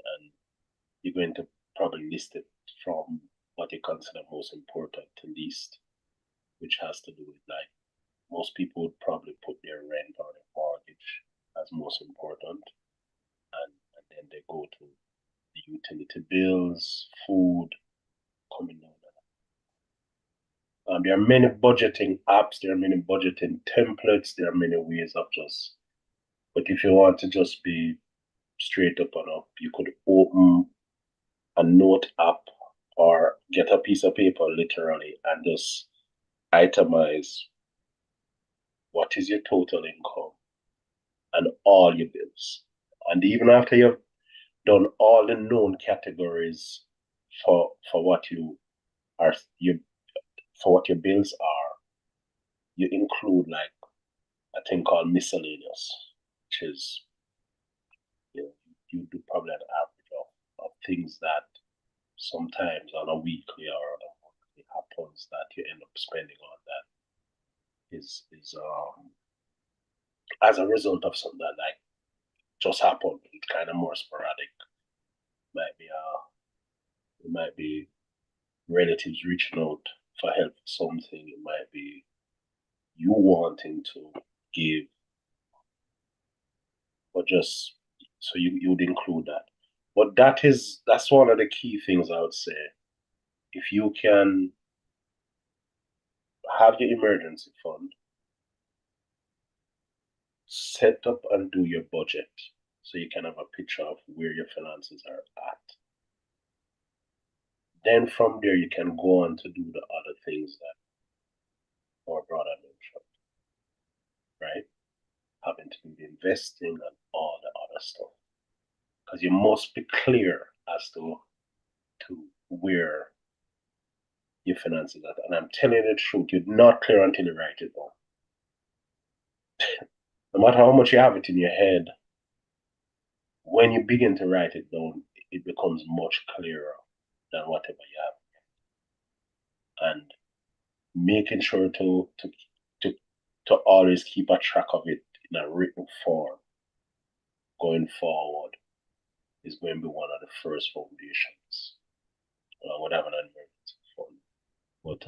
you're going to probably list it from what you consider most important to least, which has to do with like most people would probably put their rent or their mortgage as most important, and then they go to the utility bills, food, coming down. There are many budgeting apps, there are many budgeting templates, there are many ways of just, but if you want to just be straight up and up, you could open a note app or get a piece of paper literally and just itemize what is your total income and all your bills. And even after you've done all the known categories for what you are for what your bills are, you include like a thing called miscellaneous, which is you do probably an average of things that sometimes on a weekly or on a monthly happens that you end up spending on that is as a result of something that like just happened. It's kind of more sporadic. It might be relatives reaching out for help for something. It might be you wanting to give, but just so you would include that. But that's one of the key things I would say. If you can have your emergency fund, set up and do your budget so you can have a picture of where your finances are at. Then from there, you can go on to do the other things that our brother mentioned, right? Having to do the investing and all the other stuff. Because you must be clear as to where your finances are. And I'm telling you the truth, you're not clear until you write it down. No matter how much you have it in your head, when you begin to write it down, it becomes much clearer than whatever you have. And making sure to always keep a track of it in a written form going forward is going to be one of the first foundations. Whatever an emergency fund. But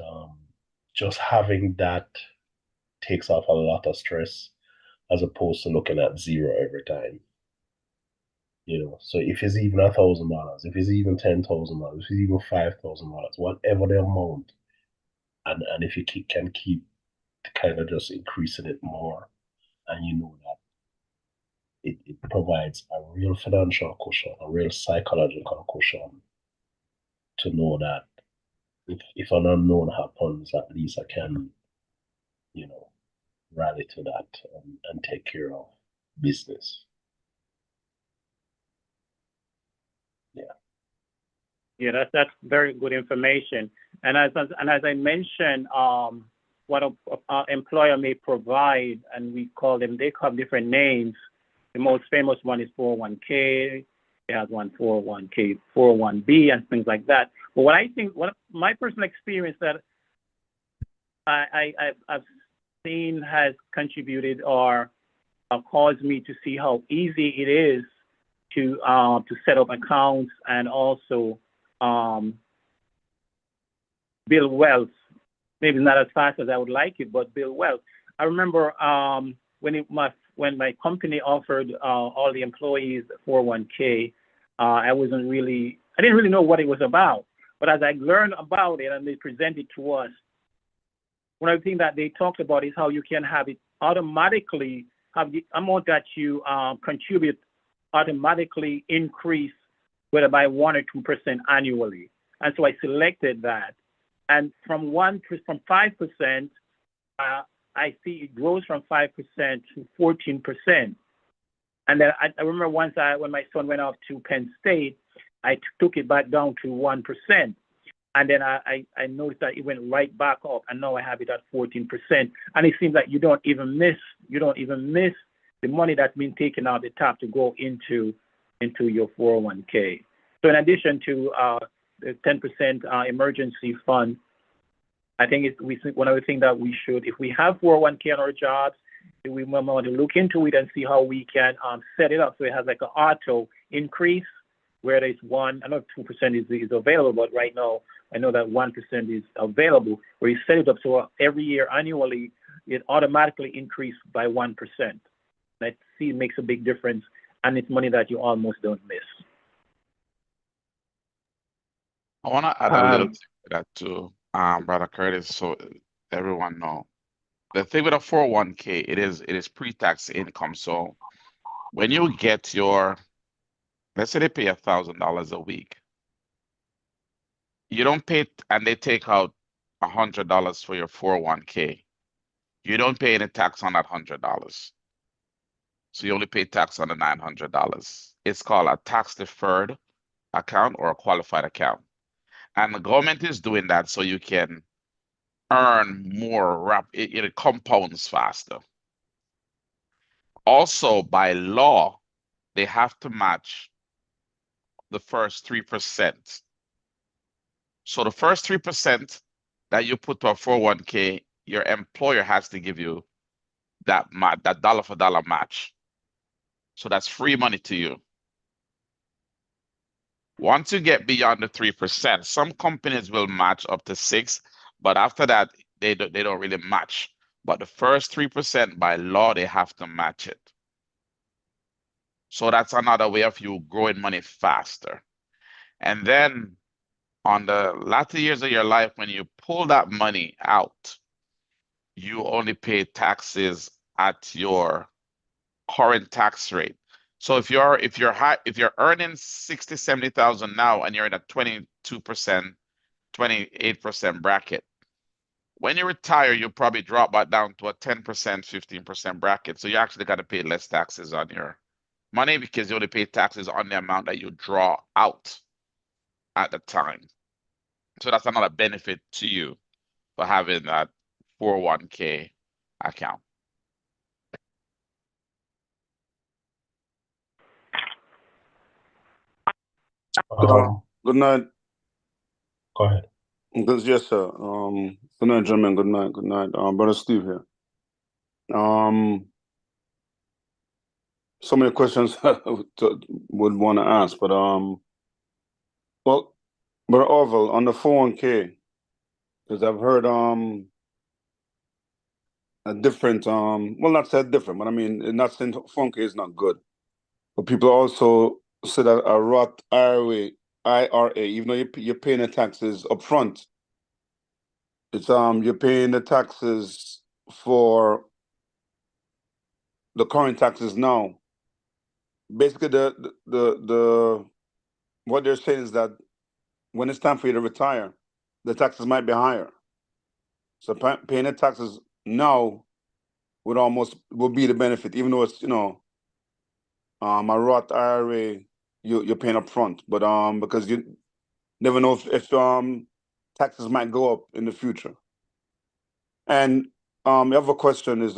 just having that takes off a lot of stress as opposed to looking at zero every time. So if it's even $1,000, if it's even $10,000, if it's even $5,000, whatever the amount, and if you can keep kind of just increasing it more, and you know that it provides a real financial cushion, a real psychological cushion to know that if an unknown happens, at least I can, rally to that and take care of business. Yeah, that's very good information. And as I mentioned, what an employer may provide, and they have different names. The most famous one is 401k. It has one 401k, 401b, and things like that. But what my personal experience that I've seen has contributed or caused me to see how easy it is to set up accounts and also build wealth. Maybe not as fast as I would like it, but build wealth. I remember when my company offered all the employees 401k, I didn't really know what it was about. But as I learned about it and they presented to us, one of the things that they talked about is how you can have it automatically, have the amount that you contribute automatically increase, whether by 1 or 2% annually. And so I selected that. And from 5%, I see it grows from 5% to 14%. And then I remember once when my son went off to Penn State, I took it back down to 1%. And then I noticed that it went right back up, and now I have it at 14%. And it seems like you don't even miss the money that's been taken out the top to go into your 401k. So in addition to the 10% emergency fund, I think one of the things that we should, if we have 401k on our jobs, we want to look into it and see how we can set it up so it has like an auto increase where there's 1%. I know 2% is available, but right now I know that 1% is available, where you set it up so every year annually it automatically increased by 1%. I see it makes a big difference, and it's money that you almost don't miss. I want to add a little thing to that too, Brother Curtis, so everyone know. The thing with a 401k, it is pre-tax income. So when you get your, let's say they pay $1,000 a week, you don't pay, and they take out $100 for your 401k. You don't pay any tax on that $100. So you only pay tax on the $900. It's called a tax deferred account or a qualified account. And the government is doing that so you can earn more it compounds faster. Also, by law, they have to match the first 3%. So the first 3% that you put to a 401k, your employer has to give you that dollar for dollar match. So that's free money to you. Once you get beyond the 3%, some companies will match up to 6%, but after that, they don't really match. But the first 3% by law, they have to match it. So that's another way of you growing money faster. And then on the latter years of your life, when you pull that money out, you only pay taxes at your current tax rate. So if you're earning 60, 70,000 now and you're in a 22%, 28% bracket, when you retire, you probably drop back down to a 10%, 15% bracket. So you actually got to pay less taxes on your money because you only pay taxes on the amount that you draw out at the time. So that's another benefit to you for having that 401k account. Good night. Go ahead. Yes, sir. Good night, gentlemen. Good night. Good night. Brother Steve here. So many questions I would want to ask, but well, Brother Orville, on the 401k, because I've heard a different well, not said different, but I mean, not saying 401k is not good, but people also say that a Roth IRA, even though you're paying the taxes up front, it's you're paying the taxes for the current taxes now. Basically, the what they're saying is that when it's time for you to retire, the taxes might be higher. So paying the taxes now will be the benefit, even though it's a Roth IRA you're paying up front, but because you never know if taxes might go up in the future. And the other question is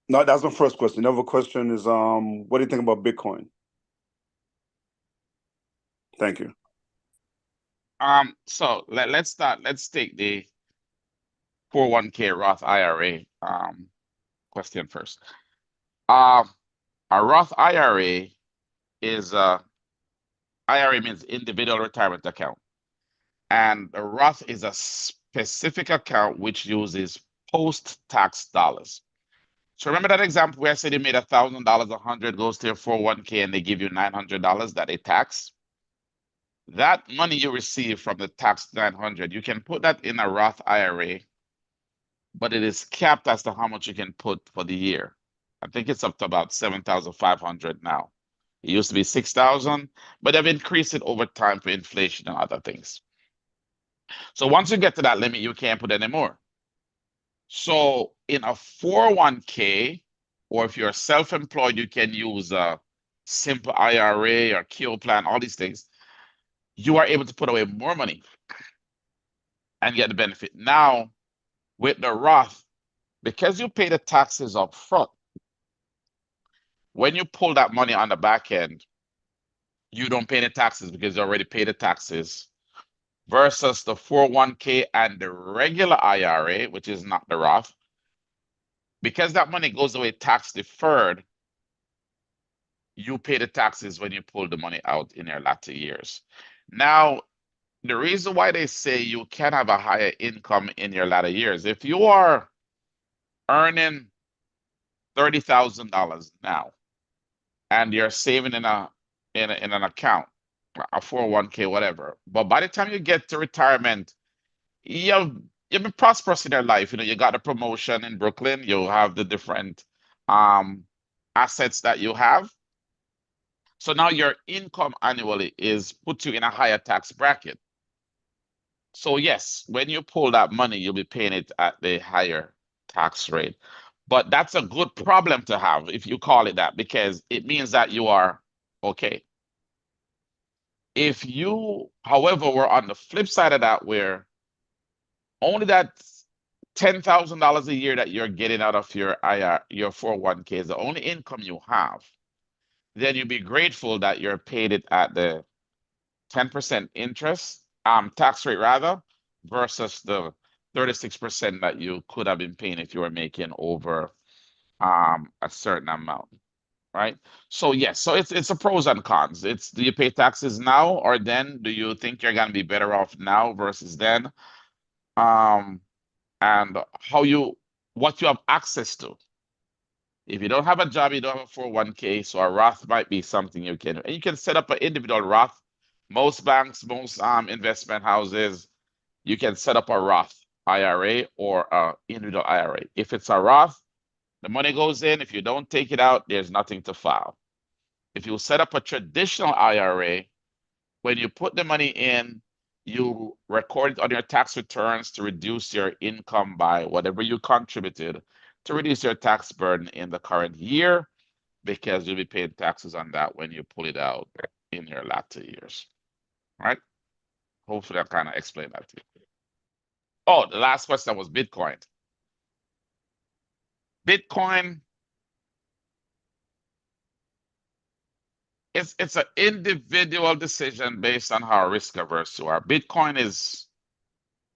no, that's my first question. The other question is what do you think about Bitcoin? Thank you. So let's start. Let's take the 401k Roth IRA question first. A Roth IRA is IRA means individual retirement account, and a Roth is a specific account which uses post-tax dollars. So remember that example where I said you made $1,000, 100 goes to your 401k and they give you $900 that they tax? That money you receive from the tax 900, you can put that in a Roth IRA, but it is capped as to how much you can put for the year. I think it's up to about 7,500 now. It used to be 6,000, but they've increased it over time for inflation and other things. So once you get to that limit, you can't put any more. So in a 401k, or if you're self-employed, you can use a simple IRA or Keogh plan, all these things. You are able to put away more money and get the benefit. Now, with the Roth, because you pay the taxes up front, when you pull that money on the back end, you don't pay any taxes because you already paid the taxes, versus the 401k and the regular IRA, which is not the Roth. Because that money goes away tax deferred, you pay the taxes when you pull the money out in your latter years. Now, the reason why they say you can have a higher income in your latter years, if you are earning $30,000 now, and you're saving in an account, a 401k, whatever. But by the time you get to retirement, you've been prosperous in your life. You know, you got a promotion in Brooklyn, you have the different um assets that you have. So now your income annually is put you in a higher tax bracket. So yes, when you pull that money, you'll be paying it at the higher tax rate. But that's a good problem to have if you call it that, because it means that you are okay. If you, however, were on the flip side of that, where only that $10,000 a year that you're getting out of your your 401k is the only income you have, then you'd be grateful that you're paid it at the 10% interest, tax rate rather, versus the 36% that you could have been paying if you were making over a certain amount, right? So yes, so it's a pros and cons. It's, do you pay taxes now or then? Do you think you're gonna be better off now versus then? Um, and what you have access to. If you don't have a job, you don't have a 401k, so a Roth might be something you can, and you can set up an individual Roth. Most banks, most investment houses, you can set up a Roth IRA or a individual IRA. If it's a Roth, the money goes in. If you don't take it out, there's nothing to file. If you set up a traditional IRA, when you put the money in, you record it on your tax returns to reduce your income by whatever you contributed to reduce your tax burden in the current year, because you'll be paying taxes on that when you pull it out in your latter years. All right? Hopefully I kind of explained that to you. Oh, the last question was Bitcoin. Bitcoin, it's an individual decision based on how risk averse you are. Bitcoin is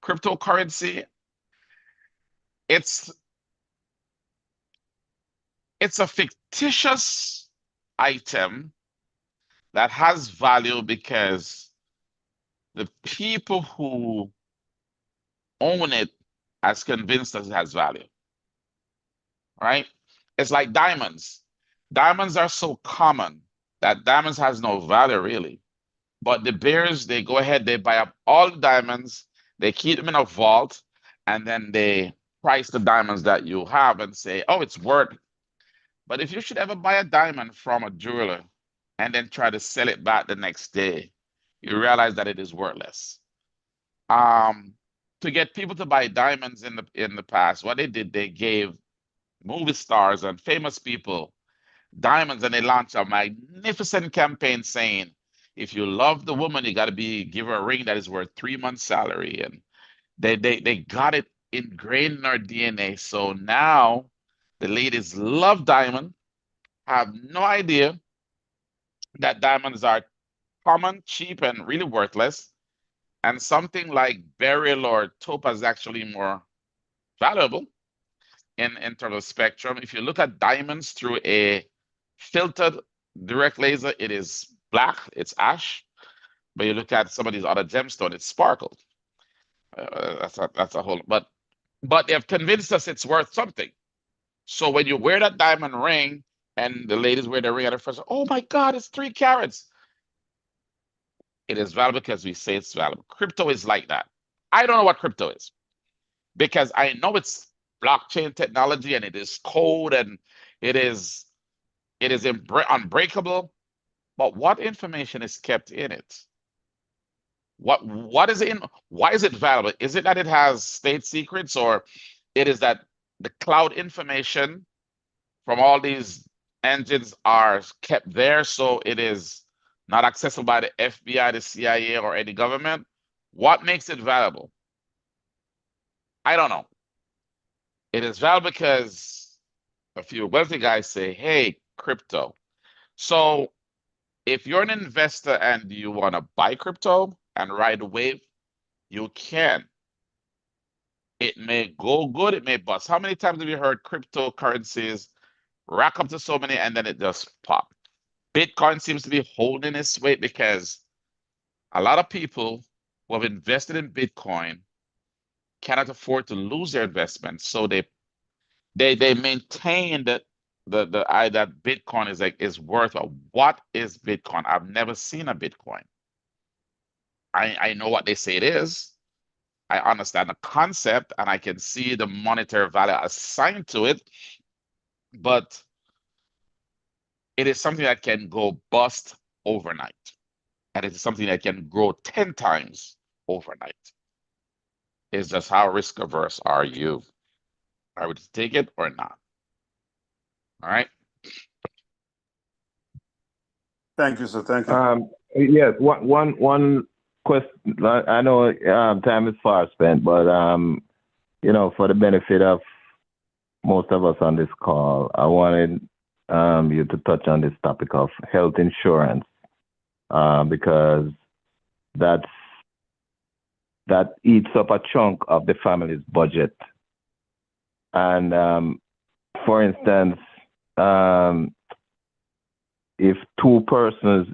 cryptocurrency. It's a fictitious item that has value because the people who own it has convinced us it has value, right? It's like diamonds. Diamonds are so common that diamonds has no value really. But the bears, they go ahead, they buy up all the diamonds, they keep them in a vault, and then they price the diamonds that you have and say, oh, it's worth. But if you should ever buy a diamond from a jeweler and then try to sell it back the next day, you realize that it is worthless. To get people to buy diamonds in the past, what they did, they gave movie stars and famous people diamonds, and they launched a magnificent campaign saying, if you love the woman, you got to give her a ring that is worth 3 months' salary. And they got it ingrained in our DNA. So now the ladies love diamond, have no idea that diamonds are common, cheap, and really worthless. And something like beryl or topaz is actually more valuable in terms of spectrum. If you look at diamonds through a filtered direct laser, it is black, it's ash. But you look at some of these other gemstones, it's sparkled. That's a whole. But they have convinced us it's worth something. So when you wear that diamond ring, and the ladies wear the ring at the first, oh my God, it's 3 carats. It is valuable because we say it's valuable. Crypto is like that. I don't know what crypto is because I know it's blockchain technology and it is code and it is unbreakable. But what information is kept in it? What is it in? Why is it valuable? Is it that it has state secrets, or it is that the cloud information from all these engines are kept there, so it is not accessible by the FBI, the CIA, or any government? What makes it valuable? I don't know. It is valuable because a few wealthy guys say, hey, crypto. So if you're an investor and you want to buy crypto and ride the wave, you can. It may go good, it may bust. How many times have you heard cryptocurrencies rack up to so many and then it just pop? Bitcoin seems to be holding its weight because a lot of people who have invested in Bitcoin cannot afford to lose their investment. So they they maintain that that Bitcoin is worth. What is Bitcoin? I've never seen a Bitcoin. I know what they say it is. I understand the concept and I can see the monetary value assigned to it, but it is something that can go bust overnight. And it is something that can grow 10 times overnight. It's just how risk averse are you? Are we to take it or not? All right. Thank you, sir. Thank you. Yes, one question. I know time is far spent, but for the benefit of most of us on this call, I wanted you to touch on this topic of health insurance because that eats up a chunk of the family's budget. And for instance, if two persons,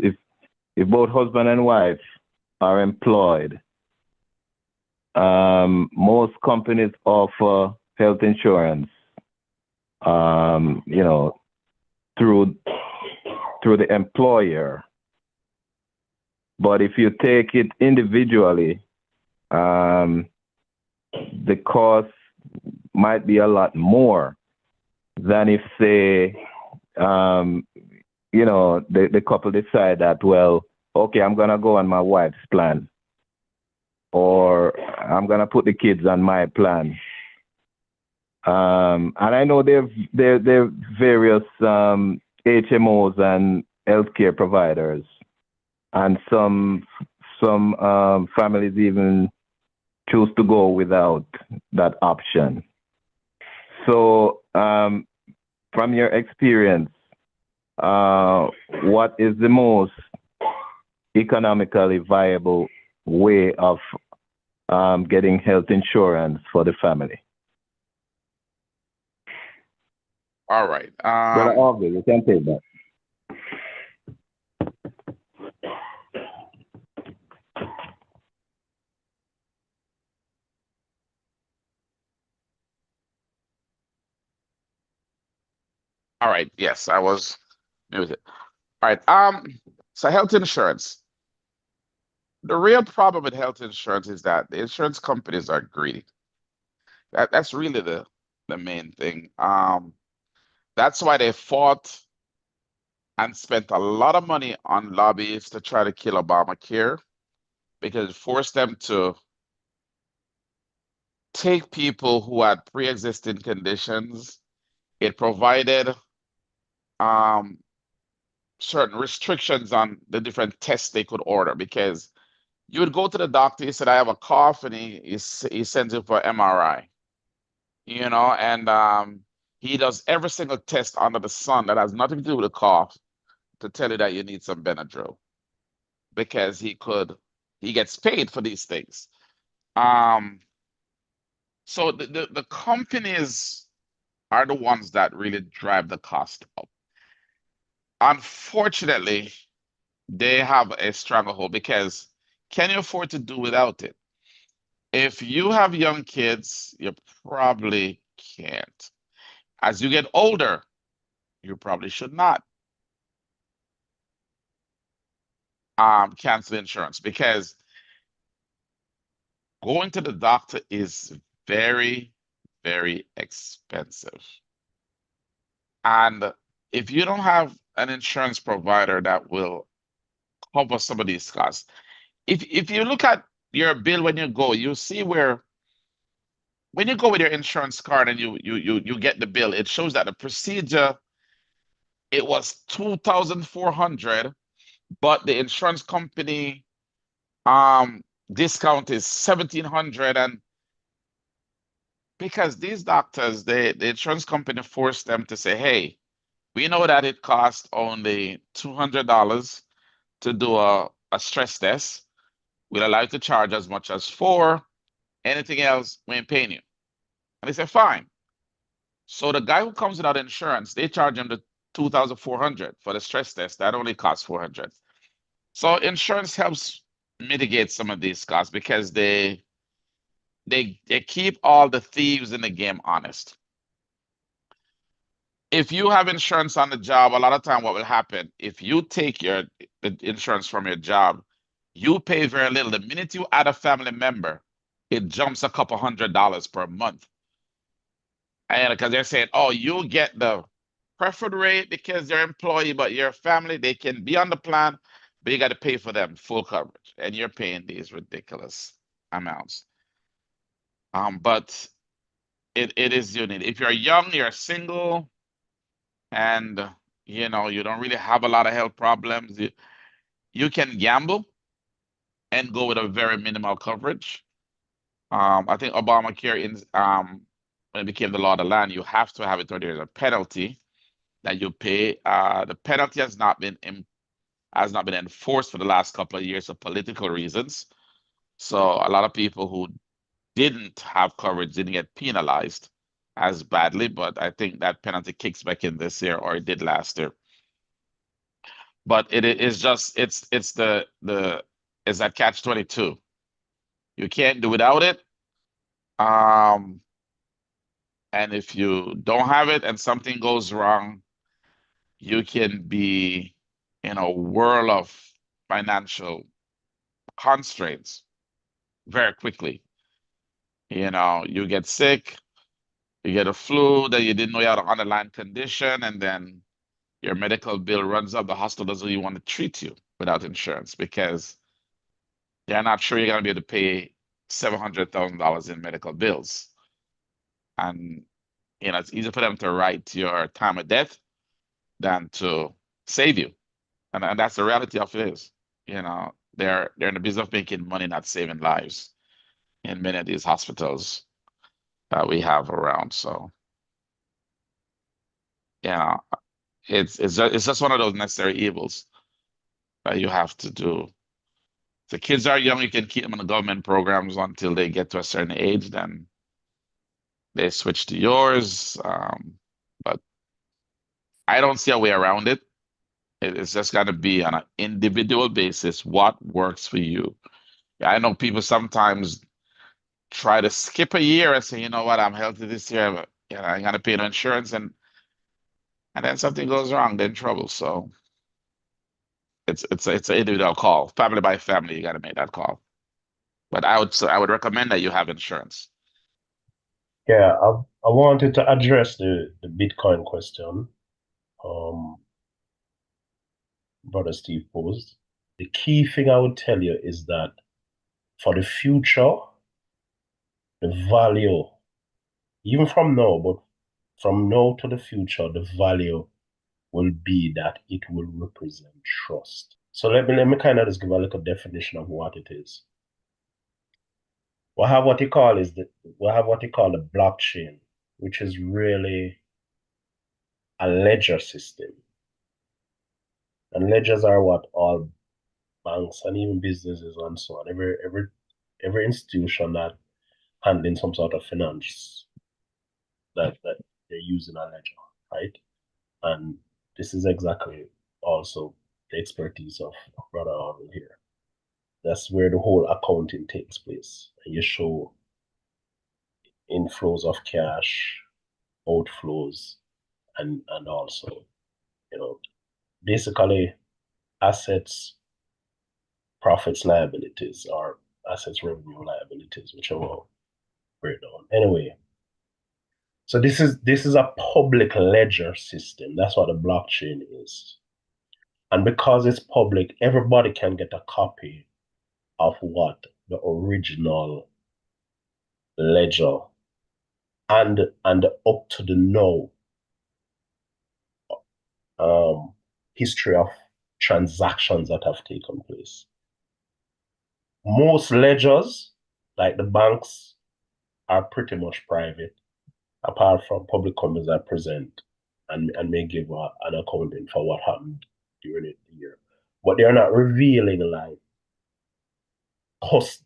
if both husband and wife are employed, most companies offer health insurance, through the employer. But if you take it individually, the cost might be a lot more than if, say, the couple decide that, well, okay, I'm going to go on my wife's plan, or I'm going to put the kids on my plan. And I know there are various HMOs and healthcare providers, and some families even choose to go without that option. So, from your experience, what is the most economically viable way of getting health insurance for the family? All right. Brother Orville, you can take that. All right. Yes, I was muted. All right. So health insurance. The real problem with health insurance is that the insurance companies are greedy. That's really the main thing. That's why they fought and spent a lot of money on lobbyists to try to kill Obamacare, because it forced them to take people who had pre-existing conditions. It provided certain restrictions on the different tests they could order, because you would go to the doctor, he said, I have a cough, and he sends you for MRI, and he does every single test under the sun that has nothing to do with a cough to tell you that you need some Benadryl, because he gets paid for these things. So the companies are the ones that really drive the cost up. Unfortunately, they have a stranglehold, because can you afford to do without it? If you have young kids, you probably can't. As you get older, you probably should not cancel insurance, because going to the doctor is very, very expensive. And if you don't have an insurance provider that will cover some of these costs, if you look at your bill when you go, you see where when you go with your insurance card and you get the bill, it shows that the procedure, it was 2,400, but the insurance company discount is 1,700. And because these doctors, the insurance company forced them to say, hey, we know that it costs only $200 to do a stress test. We'll allow you to charge as much as $4. Anything else, we ain't paying you. And they say, fine. So the guy who comes without insurance, they charge him the 2,400 for the stress test. That only costs 400. So insurance helps mitigate some of these costs, because they keep all the thieves in the game honest. if you have insurance on the job, a lot of time what will happen, if you take the insurance from your job, you pay very little. The minute you add a family member, it jumps a couple $100 per month. And because they're saying, oh, you get the preferred rate because they're employee, but your family, they can be on the plan, but you got to pay for them full coverage. And you're paying these ridiculous amounts. But it is unique. If you're young, you're single, and you don't really have a lot of health problems, you can gamble and go with a very minimal coverage. I think Obamacare when it became the law of the land, you have to have it, or there's a penalty that you pay. The penalty has not been enforced for the last couple of years for political reasons. So a lot of people who didn't have coverage didn't get penalized as badly, but I think that penalty kicks back in this year, or it did last year. But it is just it's that catch-22. You can't do without it. And if you don't have it and something goes wrong, you can be in a whirl of financial constraints very quickly. You get sick, you get a flu that you didn't know you had an underlying condition, and then your medical bill runs up. The hospital doesn't really want to treat you without insurance because they're not sure you're going to be able to pay $700,000 in medical bills. And it's easier for them to write your time of death than to save you. And that's the reality of it is. They're in the business of making money, not saving lives in many of these hospitals that we have around. So it's just one of those necessary evils that you have to do. If the kids are young, you can keep them in the government programs until they get to a certain age, then they switch to yours. But I don't see a way around it. It's just got to be on an individual basis, what works for you. I know people sometimes try to skip a year and say, you know what, I'm healthy this year, but I got to pay no insurance, and then something goes wrong, they're in trouble. So it's an individual call, family by family. You got to make that call. But I would recommend that you have insurance. Yeah, I wanted to address the Bitcoin question. Brother Steve posed. The key thing I would tell you is that for the future, the value, even from now, but from now to the future, the value will be that it will represent trust. So let me kind of just give a little definition of what it is. We have what you call the blockchain, which is really a ledger system. And ledgers are what all banks and even businesses and so on, every institution that handling some sort of finance that they're using a ledger, right? And this is exactly also the expertise of Brother Orville here. That's where the whole accounting takes place. And you show inflows of cash, outflows, and also, basically assets, profits, liabilities, or assets, revenue, liabilities, whichever breakdown. Anyway, so this is a public ledger system. That's what a blockchain is. And because it's public, everybody can get a copy of what the original ledger and up to the now history of transactions that have taken place. Most ledgers, like the banks, are pretty much private, apart from public companies that present and may give an accounting for what happened during the year. But they're not revealing like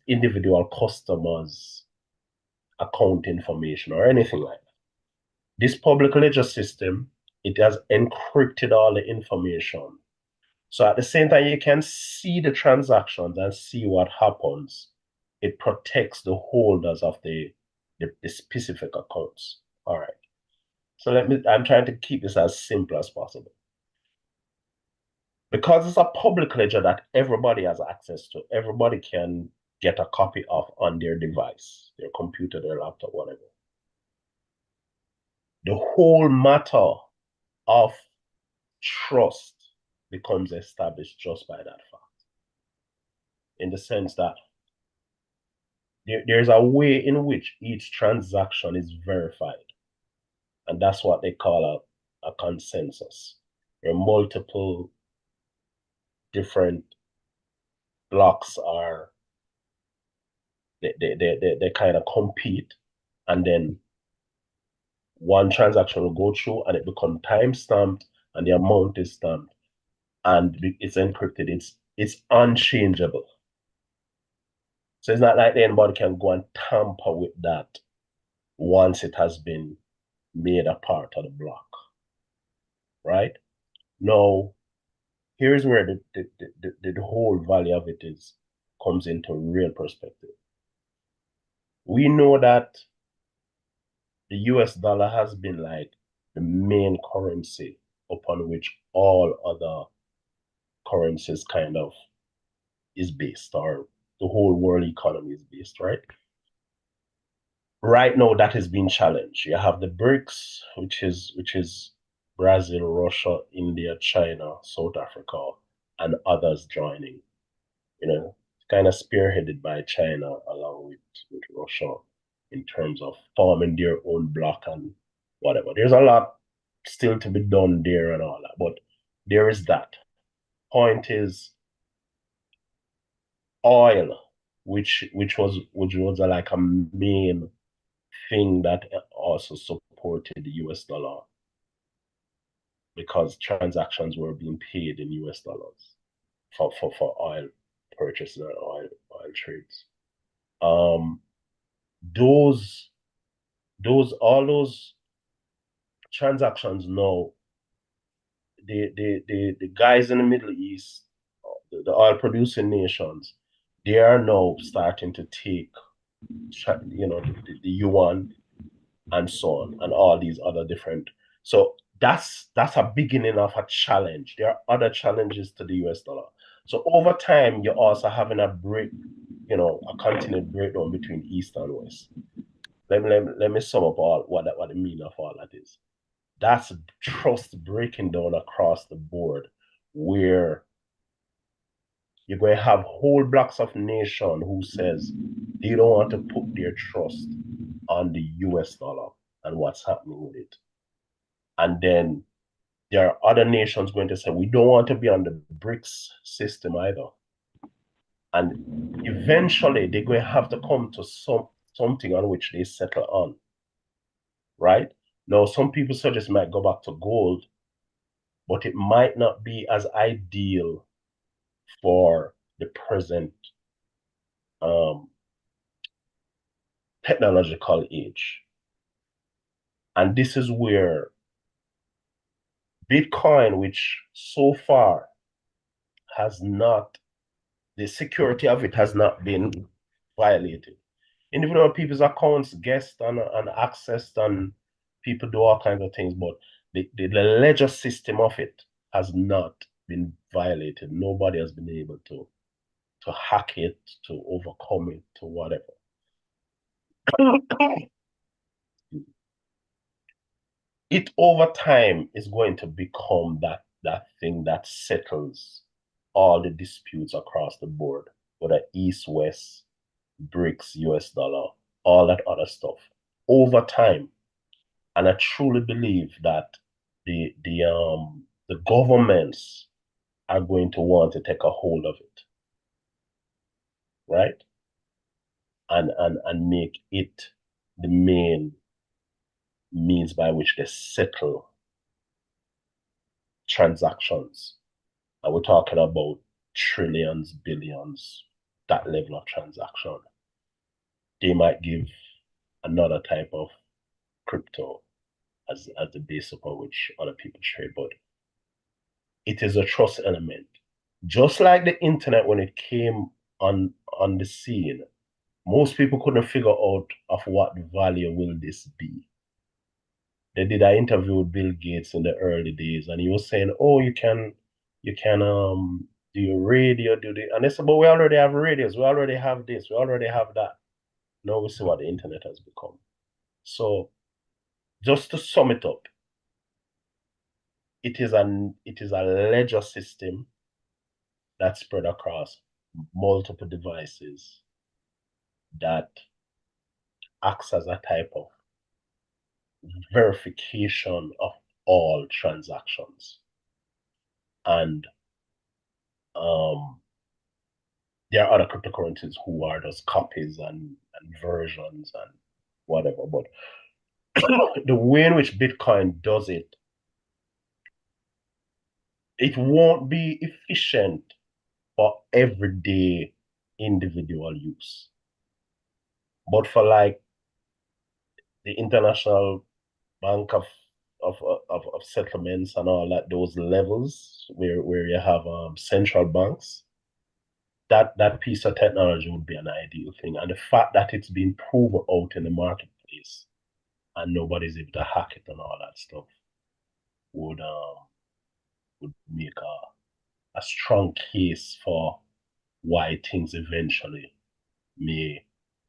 individual customers' account information or anything like that. This public ledger system, it has encrypted all the information. So at the same time, you can see the transactions and see what happens. It protects the holders of the specific accounts. All right. So I'm trying to keep this as simple as possible. Because it's a public ledger that everybody has access to, everybody can get a copy of on their device, their computer, their laptop, whatever. The whole matter of trust becomes established just by that fact. In the sense that there's a way in which each transaction is verified. And that's what they call a consensus. There are multiple different blocks they kind of compete, and then one transaction will go through and it becomes time stamped and the amount is stamped and it's encrypted. It's unchangeable. So it's not like anybody can go and tamper with that once it has been made a part of the block, right? Now, here's where the whole value of it comes into real perspective. We know that the US dollar has been like the main currency upon which all other currencies kind of is based, or the whole world economy is based, right? Right now, that is being challenged. You have the BRICS, which is Brazil, Russia, India, China, South Africa, and others joining. You know, kind of spearheaded by China along with Russia in terms of forming their own bloc and whatever. There's a lot still to be done there and all that, but there is that. Point is, oil, which was like a main thing that also supported the US dollar because transactions were being paid in US dollars for oil purchases and oil trades. All those transactions now, the guys in the Middle East, the oil producing nations, they are now starting to take, you know, the yuan and so on, and all these other different. So that's a beginning of a challenge. There are other challenges to the US dollar. So over time, you're also having a break, you know, a continued breakdown between East and West. Let me sum up what the meaning of all that is. That's trust breaking down across the board, where you're going to have whole blocks of nation who says they don't want to put their trust on the US dollar and what's happening with it. And then there are other nations going to say, we don't want to be on the BRICS system either. And eventually they're going to have to come to something on which they settle on, right? Now, some people suggest might go back to gold, but it might not be as ideal for the present technological age. And this is where Bitcoin, which so far has not, the security of it has not been violated. Individual people's accounts guessed and accessed, and people do all kinds of things, but the ledger system of it has not been violated. Nobody has been able to hack it, to overcome it, to whatever. It over time is going to become that thing that settles all the disputes across the board, whether East, West, BRICS, US dollar, all that other stuff, over time. And I truly believe that the governments are going to want to take a hold of it, right? And make it the main means by which they settle transactions. And we're talking about trillions, billions, that level of transaction. They might give another type of crypto as the base upon which other people trade, but it is a trust element. Just like the internet, when it came on the scene, most people couldn't figure out of what value will this be. they did an interview with Bill Gates in the early days, and he was saying, "Oh, you can do your radio, do the," and they said, "But we already have radios, we already have this, we already have that." Now we see what the internet has become. So, just to sum it up, it is a ledger system that spread across multiple devices that acts as a type of verification of all transactions. And there are other cryptocurrencies who are just copies and versions and whatever. But the way in which Bitcoin does it, it won't be efficient for everyday individual use. But for like the International Bank of Settlements and all that, those levels where you have central banks, that piece of technology would be an ideal thing. And the fact that it's been proven out in the marketplace and nobody's able to hack it and all that stuff would make a strong case for why things eventually may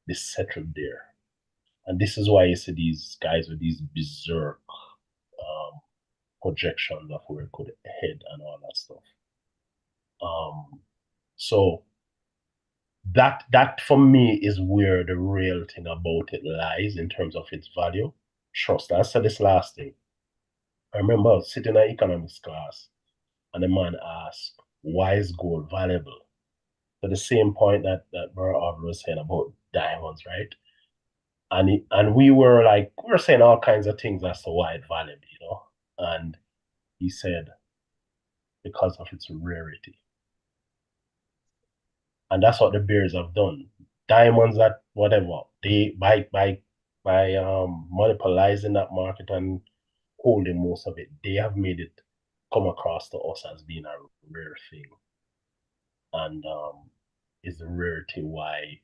be settled there. And this is why you see these guys with these berserk projections of where it could head and all that stuff. So that for me is where the real thing about it lies in terms of its value. Trust. I said this last thing. I remember sitting in economics class and the man asked, "Why is gold valuable?" To the same point that Orville was saying about diamonds, right? And we were saying all kinds of things as to why it valued, And he said, because of its rarity. And that's what the bears have done. Diamonds at whatever, they by monopolizing that market and holding most of it, they have made it come across to us as being a rare thing. And it's the rarity why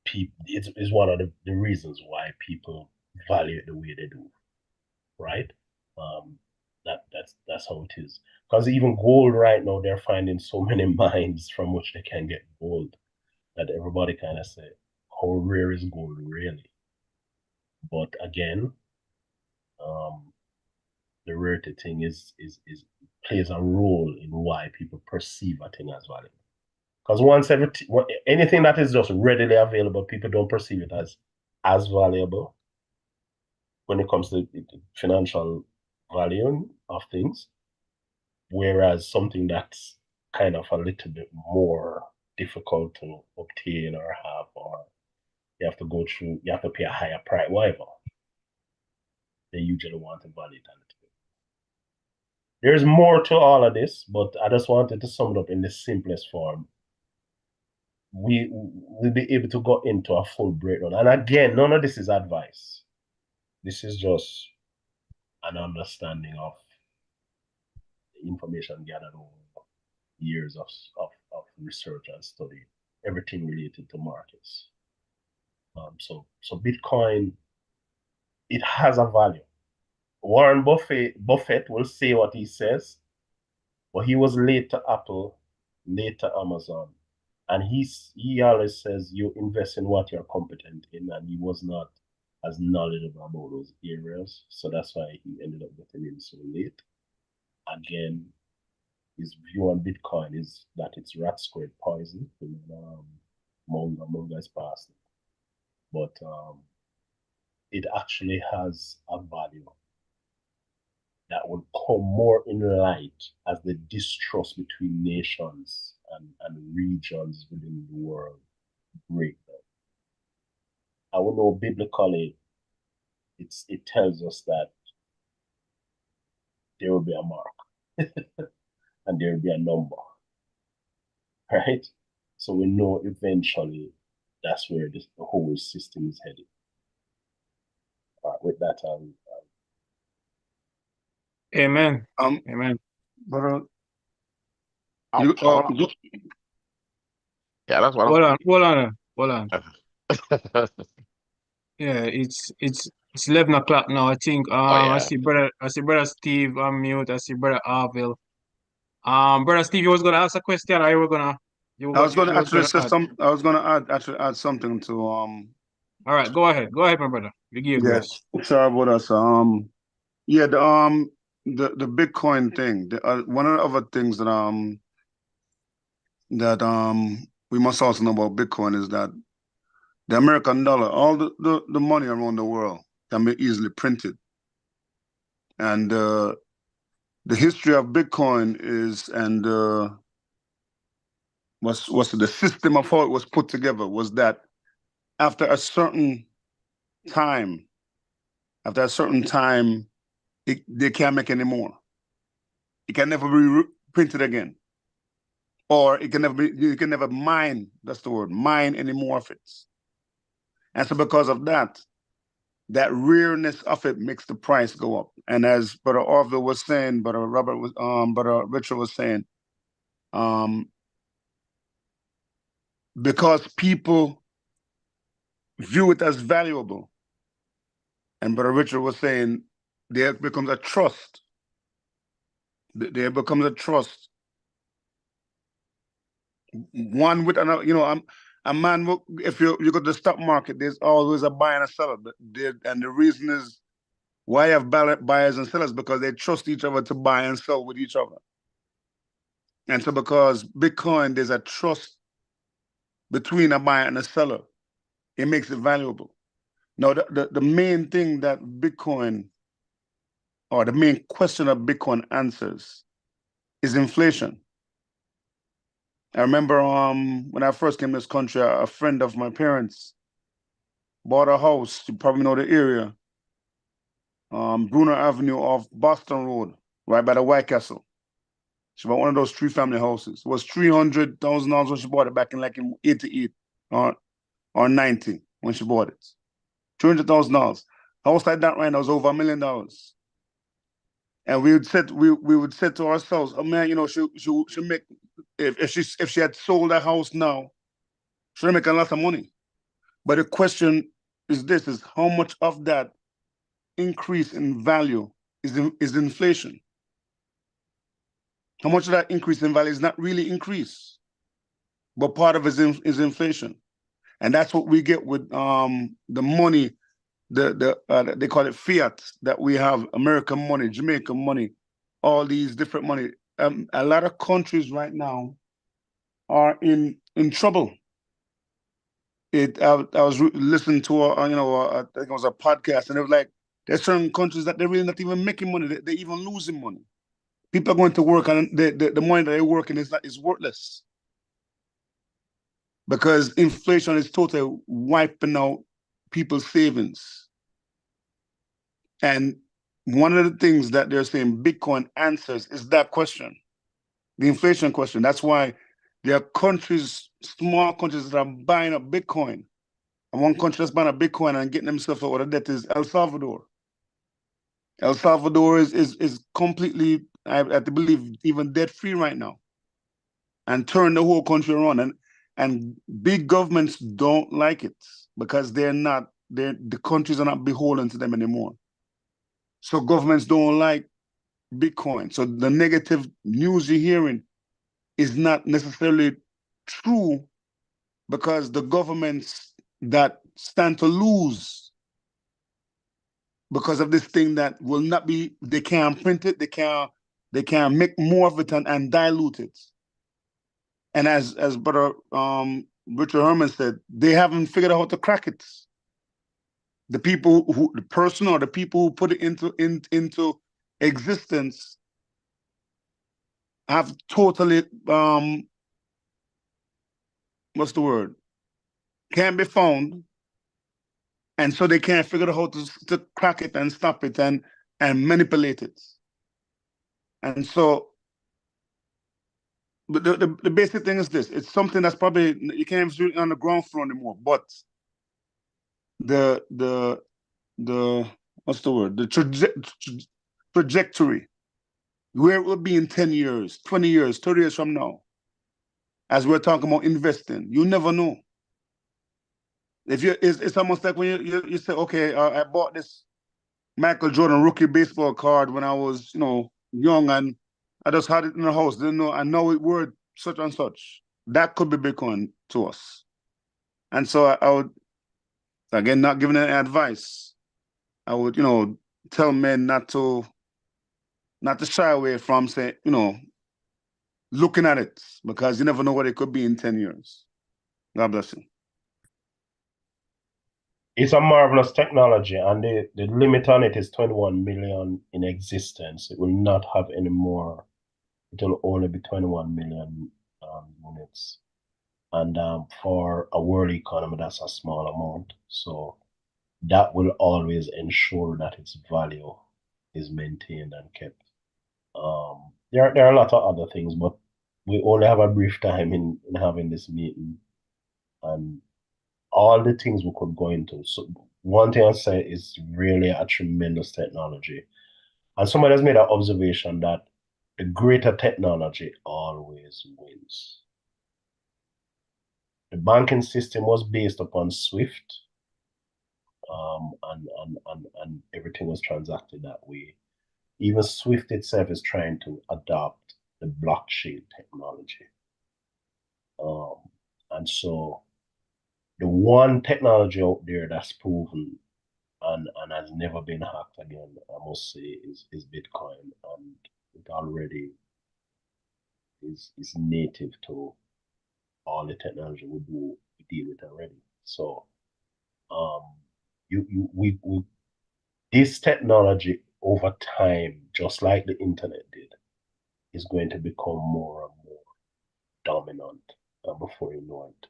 people, it's one of the reasons why people value it the way they do, right? That's how it is. Because even gold right now, they're finding so many mines from which they can get gold that everybody kind of say, how rare is gold really? But again, the rarity thing is plays a role in why people perceive a thing as valuable. Because anything that is just readily available, people don't perceive it as valuable when it comes to financial value of things. Whereas something that's kind of a little bit more difficult to obtain or have, or you have to pay a higher price, whatever, they usually want to value it a little bit. There's more to all of this, but I just wanted to sum it up in the simplest form. We'll be able to go into a full breakdown. And again, none of this is advice. This is just an understanding of the information gathered over years of research and study, everything related to markets. So Bitcoin, it has a value. Warren Buffett will say what he says, but he was late to Apple, late to Amazon. And he always says you invest in what you're competent in, and he was not as knowledgeable about those areas. So that's why he ended up getting in so late. Again, his view on Bitcoin is that it's rat squared poison. Monga is past it. But it actually has a value that will come more in light as the distrust between nations and regions within the world break down. I will know biblically, it tells us that there will be a mark and there will be a number, right? So we know eventually that's where the whole system is headed. With that, Amen. Amen. But yeah, that's what hold on. Yeah, it's 11 o'clock now. I think Oh I yeah. see brother Steve on mute. I see brother Orville. Brother Steve, you was gonna ask a question, or I was going to you was actually gonna say add. I was going to add something to All right, go ahead. Go ahead, my brother. We give you grace. yes. Sorry about us. Yeah, the Bitcoin thing. One of the other things that we must also know about Bitcoin is that the American dollar, all the money around the world can be easily printed. And the history of Bitcoin is, and was the system of how it was put together was that after a certain time, after a certain time, they can't make any more. It can never be printed again, or it can never be. You can never mine. That's the word. Mine any more of it. And so, because of that, that rareness of it makes the price go up. And as Brother Orville was saying, Brother Richard was saying, um, because people view it as valuable, and Brother Richard was saying, there becomes a trust. There becomes a trust. One with another, a man. If you go to the stock market, there's always a buyer and a seller. And the reason is why you have buyers and sellers, because they trust each other to buy and sell with each other. And so, because Bitcoin, there's a trust between a buyer and a seller, it makes it valuable. Now, the main thing that Bitcoin, or the main question that Bitcoin answers, is inflation. I remember when I first came to this country, a friend of my parents bought a house. You probably know the area, Bruner Avenue off Boston Road, right by the White Castle. She bought one of those 3-family houses. It was $300,000 when she bought it back in 88 or 90 when she bought it. $200,000. House like that right now is over $1 million. And we would say to ourselves, oh man, she make, if she had sold that house now, she'd make a lot of money. But the question is how much of that increase in value is inflation? How much of that increase in value is not really increase, but part of it is inflation. And that's what we get with the money, they call it fiat, that we have, American money, Jamaican money, all these different money. A lot of countries right now are in trouble. I was listening to I think it was a podcast, and it was like there's certain countries that they're really not even making money. They're even losing money. People are going to work, and the money that they're working is worthless, because inflation is totally wiping out people's savings. And one of the things that they're saying Bitcoin answers is that question, the inflation question. That's why there are countries, small countries, that are buying up Bitcoin. And one country that's buying up Bitcoin and getting themselves out of debt is El Salvador. El Salvador is completely, I believe, even debt free right now, and turn the whole country around. And big governments don't like it, because the countries are not beholden to them anymore. So governments don't like Bitcoin. So the negative news you're hearing is not necessarily true, because the governments that stand to lose because of this thing that will not be, they can't print it, they can't make more of it and dilute it. And as Brother Richard Herman said, they haven't figured out how to crack it. The person or the people who put it into existence have totally what's the word? Can't be found, and so they can't figure out how to crack it and stop it and manipulate it. And so, but the basic thing is this: it's something that's probably you can't even do it on the ground floor anymore. But the what's the word? The trajectory, where it will be in 10 years, 20 years, 30 years from now, as we're talking about investing, you never know. It's almost like when you say, okay, I bought this Michael Jordan rookie baseball card when I was, young, and I just had it in the house. Didn't know. I know it worth such and such. That could be Bitcoin to us. And so I would, again, not giving any advice, I would, tell men not to shy away from, say, looking at it, because you never know what it could be in 10 years. God bless you. It's a marvelous technology, and the limit on it is 21 million in existence. It will not have any more. It will only be 21 million units. And for a world economy, that's a small amount. So that will always ensure that its value is maintained and kept. There are a lot of other things, but we only have a brief time in having this meeting, and all the things we could go into. So one thing I'd say is really a tremendous technology. And somebody has made an observation that the greater technology always wins. The banking system was based upon SWIFT, and everything was transacted that way. Even SWIFT itself is trying to adopt the blockchain technology. And so the one technology out there that's proven and has never been hacked again, I must say, is Bitcoin. And it already is native to all the technology we deal with already. So this technology over time, just like the internet did, is going to become more and more dominant. And before you know it,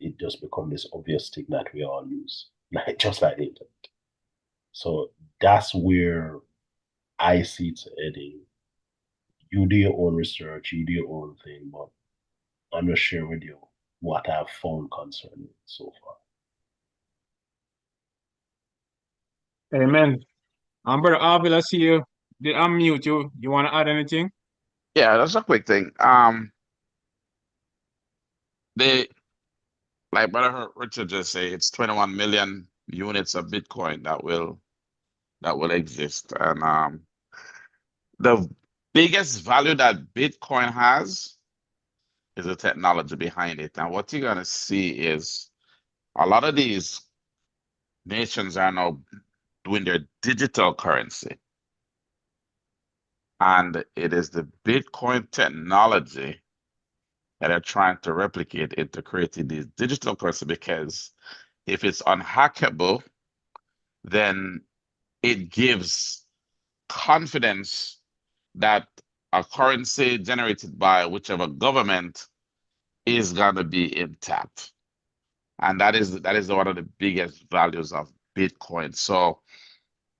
it just becomes this obvious thing that we all use, just like the internet. So that's where I see it heading. You do your own research, you do your own thing, but I'm just sharing with you what I've found concerning it so far. Amen. Brother Orville, I see you. Did I unmute you? You want to add anything? Yeah, that's a quick thing. Like Brother Richard just say, it's 21 million units of Bitcoin that will exist, and the biggest value that Bitcoin has is the technology behind it. And what you're gonna see is a lot of these nations are now doing their digital currency, and it is the Bitcoin technology that are trying to replicate into creating these digital currency, because if it's unhackable, then it gives confidence that a currency generated by whichever government is going to be intact. And that is one of the biggest values of Bitcoin. So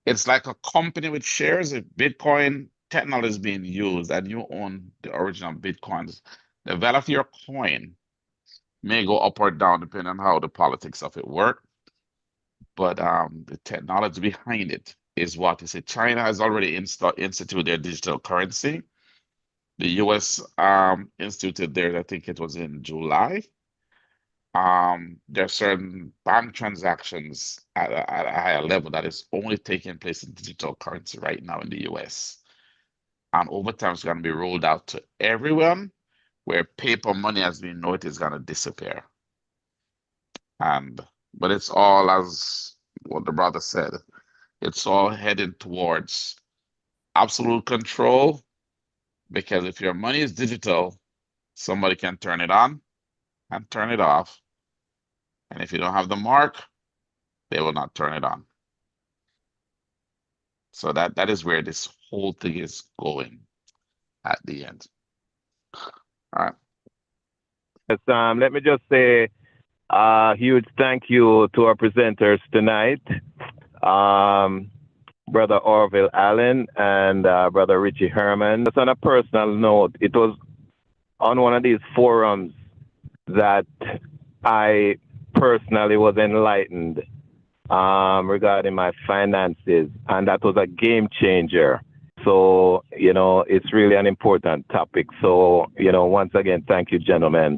it's like a company with shares. If Bitcoin technology is being used and you own the original Bitcoins, the value of your coin may go up or down depending on how the politics of it work. But the technology behind it is what is it. China has already instituted their digital currency. The US instituted theirs, I think it was in July. There are certain bank transactions at a higher level that is only taking place in digital currency right now in the US. And over time, it's going to be rolled out to everyone, where paper money, as we know it, is going to disappear. But it's all, as what the brother said, it's all heading towards absolute control, because if your money is digital, somebody can turn it on and turn it off. And if you don't have the mark, they will not turn it on. So that is where this whole thing is going at the end. All right. Yes, let me just say a huge thank you to our presenters tonight, Brother Orville Allen and Brother Richie Herman. Just on a personal note, it was on one of these forums that I personally was enlightened regarding my finances, and that was a game changer. So, it's really an important topic. So, once again, thank you, gentlemen.